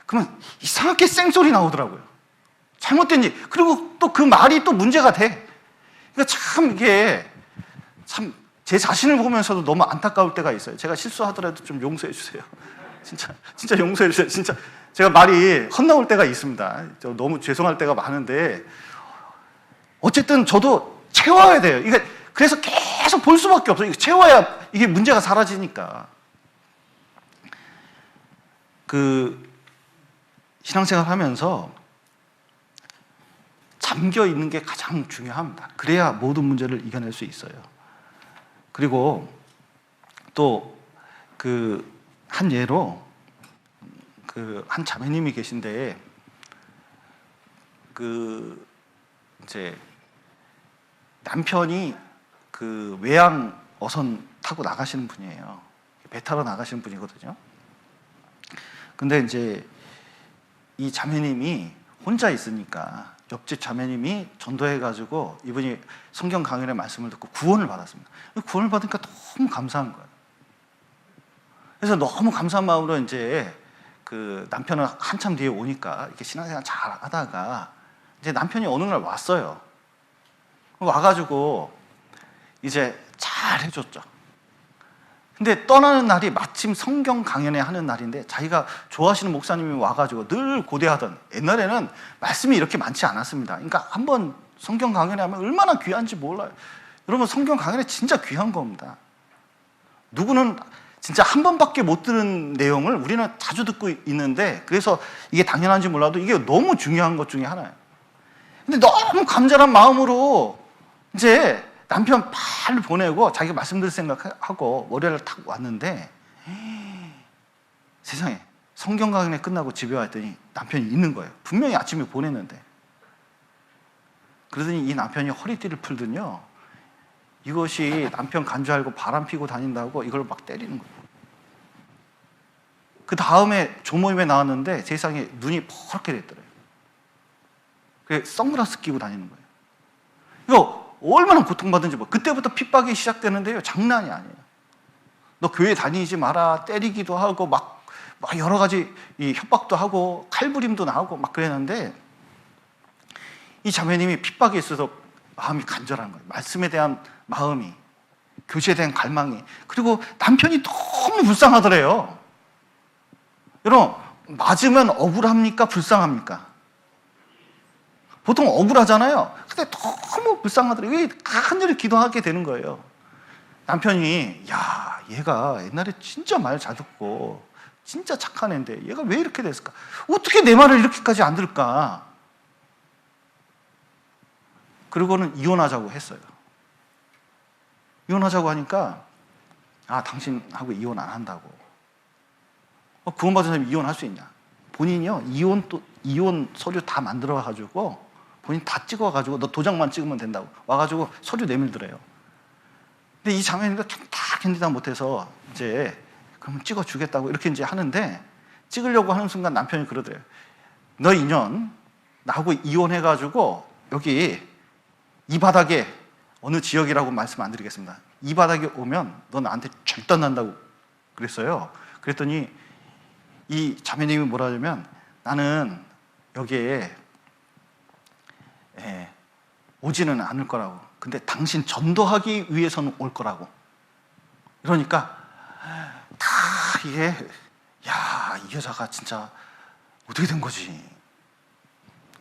그러면 이상하게 쌩소리 나오더라고요. 잘못된 일. 그리고 또 그 말이 또 문제가 돼. 그러니까 참 이게 제 자신을 보면서도 너무 안타까울 때가 있어요. 제가 실수하더라도 좀 용서해 주세요. 진짜 용서해 주세요. 진짜 제가 말이 헛나올 때가 있습니다. 너무 죄송할 때가 많은데 어쨌든 저도 채워야 돼요. 이게 그래서 계속 볼 수밖에 없어요. 채워야 이게 문제가 사라지니까. 그 신앙생활 하면서 잠겨 있는 게 가장 중요합니다. 그래야 모든 문제를 이겨낼 수 있어요. 그리고 또 그 한 예로 그 한 자매님이 계신데 그 이제 남편이 그 외양 어선 타고 나가시는 분이에요. 배 타러 나가시는 분이거든요. 근데 이제 이 자매님이 혼자 있으니까 옆집 자매님이 전도해가지고 이분이 성경 강연의 말씀을 듣고 구원을 받았습니다. 구원을 받으니까 너무 감사한 거예요. 그래서 너무 감사한 마음으로 이제 그 남편은 한참 뒤에 오니까 이렇게 신앙생활 잘 하다가 이제 남편이 어느 날 왔어요. 와가지고 이제 잘 해줬죠. 근데 떠나는 날이 마침 성경 강연회 하는 날인데 자기가 좋아하시는 목사님이 와가지고 늘 고대하던, 옛날에는 말씀이 이렇게 많지 않았습니다. 그러니까 한번 성경 강연회 하면 얼마나 귀한지 몰라요. 여러분, 성경 강연회 진짜 귀한 겁니다. 누구는 진짜 한 번밖에 못 들은 내용을 우리는 자주 듣고 있는데, 그래서 이게 당연한지 몰라도 이게 너무 중요한 것 중에 하나예요. 근데 너무 감절한 마음으로 이제 남편 발을 보내고 자기가 말씀드릴 생각하고 월요일에 탁 왔는데, 세상에 성경 강연회 끝나고 집에 왔더니 남편이 있는 거예요. 분명히 아침에 보냈는데. 그러더니 이 남편이 허리띠를 풀더니요, 이것이 남편 간 줄 알고 바람 피고 다닌다고 이걸 막 때리는 거예요. 그 다음에 조모임에 나왔는데 세상에 눈이 퍼렇게 됐더래요. 그게 선글라스 끼고 다니는 거예요. 이거 얼마나 고통받은지 뭐. 그때부터 핍박이 시작되는데요, 장난이 아니에요. 너 교회 다니지 마라, 때리기도 하고 막 여러 가지 이 협박도 하고 칼부림도 나오고 막 그랬는데, 이 자매님이 핍박에 있어서 마음이 간절한 거예요. 말씀에 대한 마음이, 교제에 대한 갈망이. 그리고 남편이 너무 불쌍하더래요. 여러분, 맞으면 억울합니까? 불쌍합니까? 보통 억울하잖아요. 근데 너무 불쌍하더래요. 왜 간절히 기도하게 되는 거예요. 남편이, 야, 얘가 옛날에 진짜 말 잘 듣고 진짜 착한 애인데 얘가 왜 이렇게 됐을까? 어떻게 내 말을 이렇게까지 안 들을까? 그리고는 이혼하자고 했어요. 이혼하자고 하니까, 아, 당신하고 이혼 안 한다고. 구원받은 사람이 이혼할 수 있냐? 본인이요, 이혼 서류 다 만들어가지고 본인 다 찍어가지고 너 도장만 찍으면 된다고 와가지고 서류 내밀더래요. 근데 이 자매님도 다 견디다 못해서 이제 그러면 찍어주겠다고 이렇게 이제 하는데, 찍으려고 하는 순간 남편이 그러더래요. 너 인연 나하고 이혼해가지고 여기 이 바닥에, 어느 지역이라고 말씀 안 드리겠습니다. 이 바닥에 오면 너 나한테 절단난다고 그랬어요. 그랬더니 이 자매님이 뭐라 하냐면, 나는 여기에 오지는 않을 거라고. 근데 당신 전도하기 위해서는 올 거라고. 그러니까 다 이게, 야, 이 여자가 진짜 어떻게 된 거지?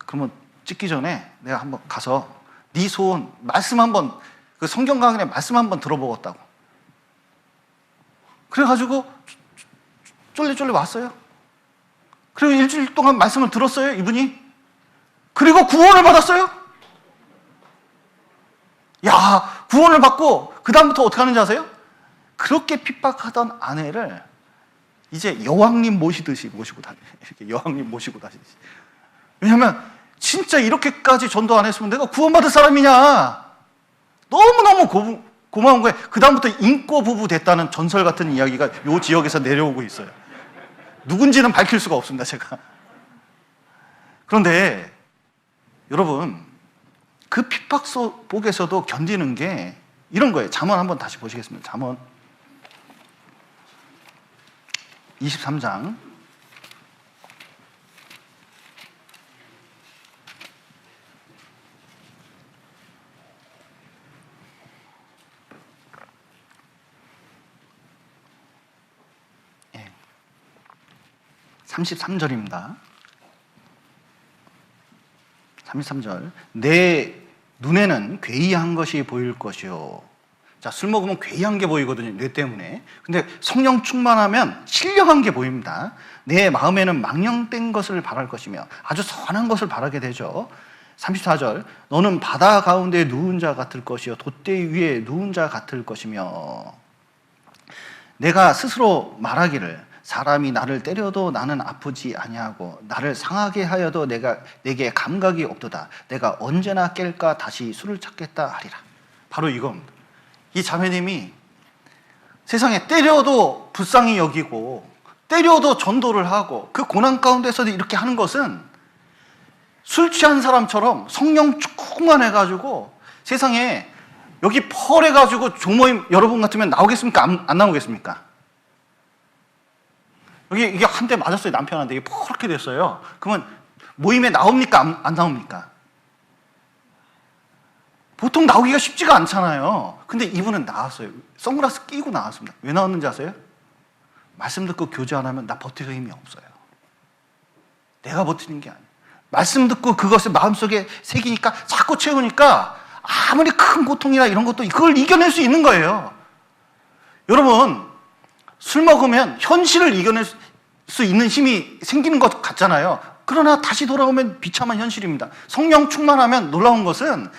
그러면 찍기 전에 내가 한번 가서 네 소원, 말씀 한번, 그 성경 강연에 말씀 한번 들어보겠다고. 그래가지고 쫄래쫄래 왔어요. 그리고 일주일 동안 말씀을 들었어요, 이분이. 그리고 구원을 받았어요. 야, 구원을 받고 그 다음부터 어떻게 하는지 아세요? 그렇게 핍박하던 아내를 이제 여왕님 모시듯이 모시고 다니죠. 이렇게 여왕님 모시고 다니듯이. 왜냐하면 진짜 이렇게까지 전도 안 했으면 내가 구원받을 사람이냐. 너무너무 고마운 거예요. 그 다음부터 인꼬 부부 됐다는 전설 같은 이야기가 이 지역에서 내려오고 있어요. 누군지는 밝힐 수가 없습니다, 제가. 그런데 여러분, 그 핍박 속에서도 견디는 게 이런 거예요. 잠언 한번 다시 보시겠습니다. 잠언 23장 33절입니다. 33절. 내 눈에는 괴이한 것이 보일 것이요. 자, 술 먹으면 괴이한 게 보이거든요, 뇌 때문에. 근데 성령 충만하면 신령한 게 보입니다. 내 마음에는 망령된 것을 바랄 것이며 아주 선한 것을 바라게 되죠. 34절. 너는 바다 가운데 누운 자 같을 것이요 돛대 위에 누운 자 같을 것이며, 내가 스스로 말하기를 사람이 나를 때려도 나는 아프지 아니하고 나를 상하게 하여도 내게 감각이 없도다. 내가 언제나 깰까 다시 술을 찾겠다 하리라. 바로 이겁니다. 이 자매님이 세상에 때려도 불쌍히 여기고 때려도 전도를 하고 그 고난 가운데서도 이렇게 하는 것은 술 취한 사람처럼 성령 충만해가지고 세상에 여기 펄해가지고 조모임 여러분 같으면 나오겠습니까? 안 나오겠습니까? 여기 이게 한 대 맞았어요, 남편한테. 이게 펄게 됐어요. 그러면 모임에 나옵니까? 안 나옵니까? 보통 나오기가 쉽지가 않잖아요. 근데 이분은 나왔어요. 선글라스 끼고 나왔습니다. 왜 나왔는지 아세요? 말씀 듣고 교제 안 하면 나 버틸 힘이 없어요. 내가 버티는 게 아니에요. 말씀 듣고 그것을 마음속에 새기니까 자꾸 채우니까 아무리 큰 고통이나 이런 것도 그걸 이겨낼 수 있는 거예요. 여러분, 술 먹으면 현실을 이겨낼 수 있는 힘이 생기는 것 같잖아요. 그러나 다시 돌아오면 비참한 현실입니다. 성령 충만하면 놀라운 것은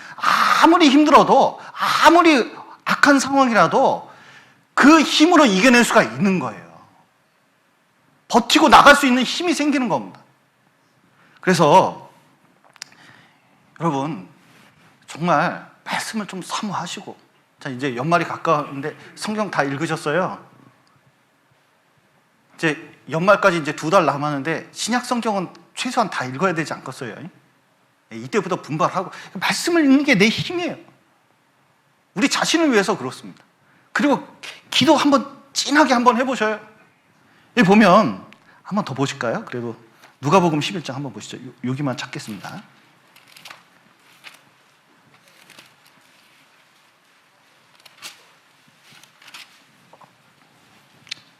아무리 힘들어도 아무리 악한 상황이라도 그 힘으로 이겨낼 수가 있는 거예요. 버티고 나갈 수 있는 힘이 생기는 겁니다. 그래서 여러분 정말 말씀을 좀 사모하시고, 자 이제 연말이 가까운데 성경 다 읽으셨어요? 이제 연말까지 이제 2달 남았는데 신약 성경은 최소한 다 읽어야 되지 않겠어요? 이때부터 분발하고 말씀을 읽는 게 내 힘이에요. 우리 자신을 위해서 그렇습니다. 그리고 기도 한번 진하게 한번 해보셔요. 여기 보면 한번 더 보실까요? 그래도 누가복음 11장 한번 보시죠. 여기만 찾겠습니다.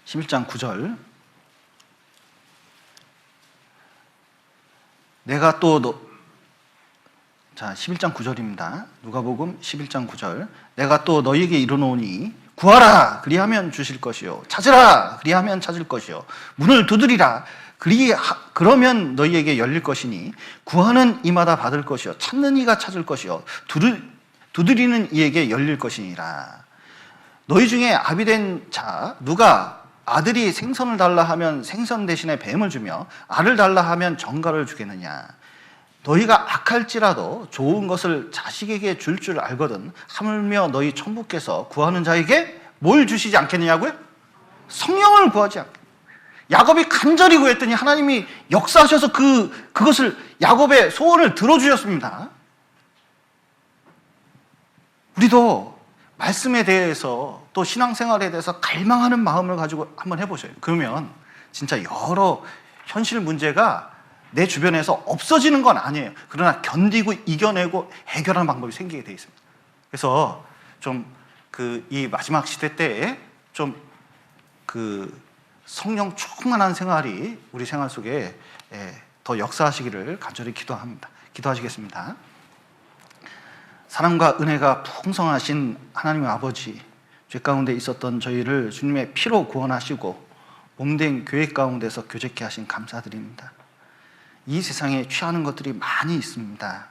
(11장 9절) 내가 또 자 11장 9절입니다. 누가복음 11장 9절. 내가 또 너희에게 이르노니 구하라 그리하면 주실 것이요 찾으라 그리하면 찾을 것이요 문을 두드리라 그러면 너희에게 열릴 것이니 구하는 이마다 받을 것이요 찾는 이가 찾을 것이요 두드리는 이에게 열릴 것이니라. 너희 중에 아비된 자 누가 아들이 생선을 달라 하면 생선 대신에 뱀을 주며 알을 달라 하면 정갈을 주겠느냐. 너희가 악할지라도 좋은 것을 자식에게 줄 줄 알거든 하물며 너희 천부께서 구하는 자에게 뭘 주시지 않겠느냐고요? 성령을 구하지 않겠느냐. 야곱이 간절히 구했더니 하나님이 역사하셔서 그것을 야곱의 소원을 들어주셨습니다. 우리도 말씀에 대해서 또 신앙생활에 대해서 갈망하는 마음을 가지고 한번 해보셔요. 그러면 진짜 여러 현실 문제가 내 주변에서 없어지는 건 아니에요. 그러나 견디고 이겨내고 해결하는 방법이 생기게 돼 있습니다. 그래서 좀 이 마지막 시대 때에 좀 성령 충만한 생활이 우리 생활 속에 더 역사하시기를 간절히 기도합니다. 기도하시겠습니다. 사랑과 은혜가 풍성하신 하나님 아버지, 죄 가운데 있었던 저희를 주님의 피로 구원하시고 몸된 교회 가운데서 교제케 하신 감사드립니다. 이 세상에 취하는 것들이 많이 있습니다.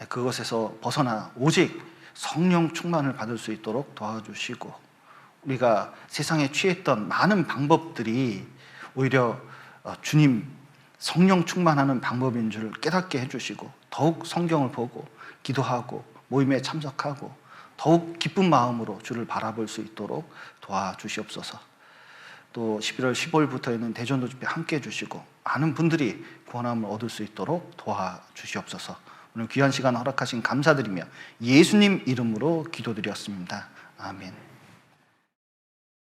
그것에서 벗어나 오직 성령 충만을 받을 수 있도록 도와주시고, 우리가 세상에 취했던 많은 방법들이 오히려 주님 성령 충만하는 방법인 줄 깨닫게 해주시고 더욱 성경을 보고 기도하고 모임에 참석하고 더욱 기쁜 마음으로 주를 바라볼 수 있도록 도와주시옵소서. 또 11월 15일부터는 대전도 집회 함께 해주시고 많은 분들이 구원함을 얻을 수 있도록 도와주시옵소서. 오늘 귀한 시간 허락하신 감사드리며 예수님 이름으로 기도드렸습니다. 아멘.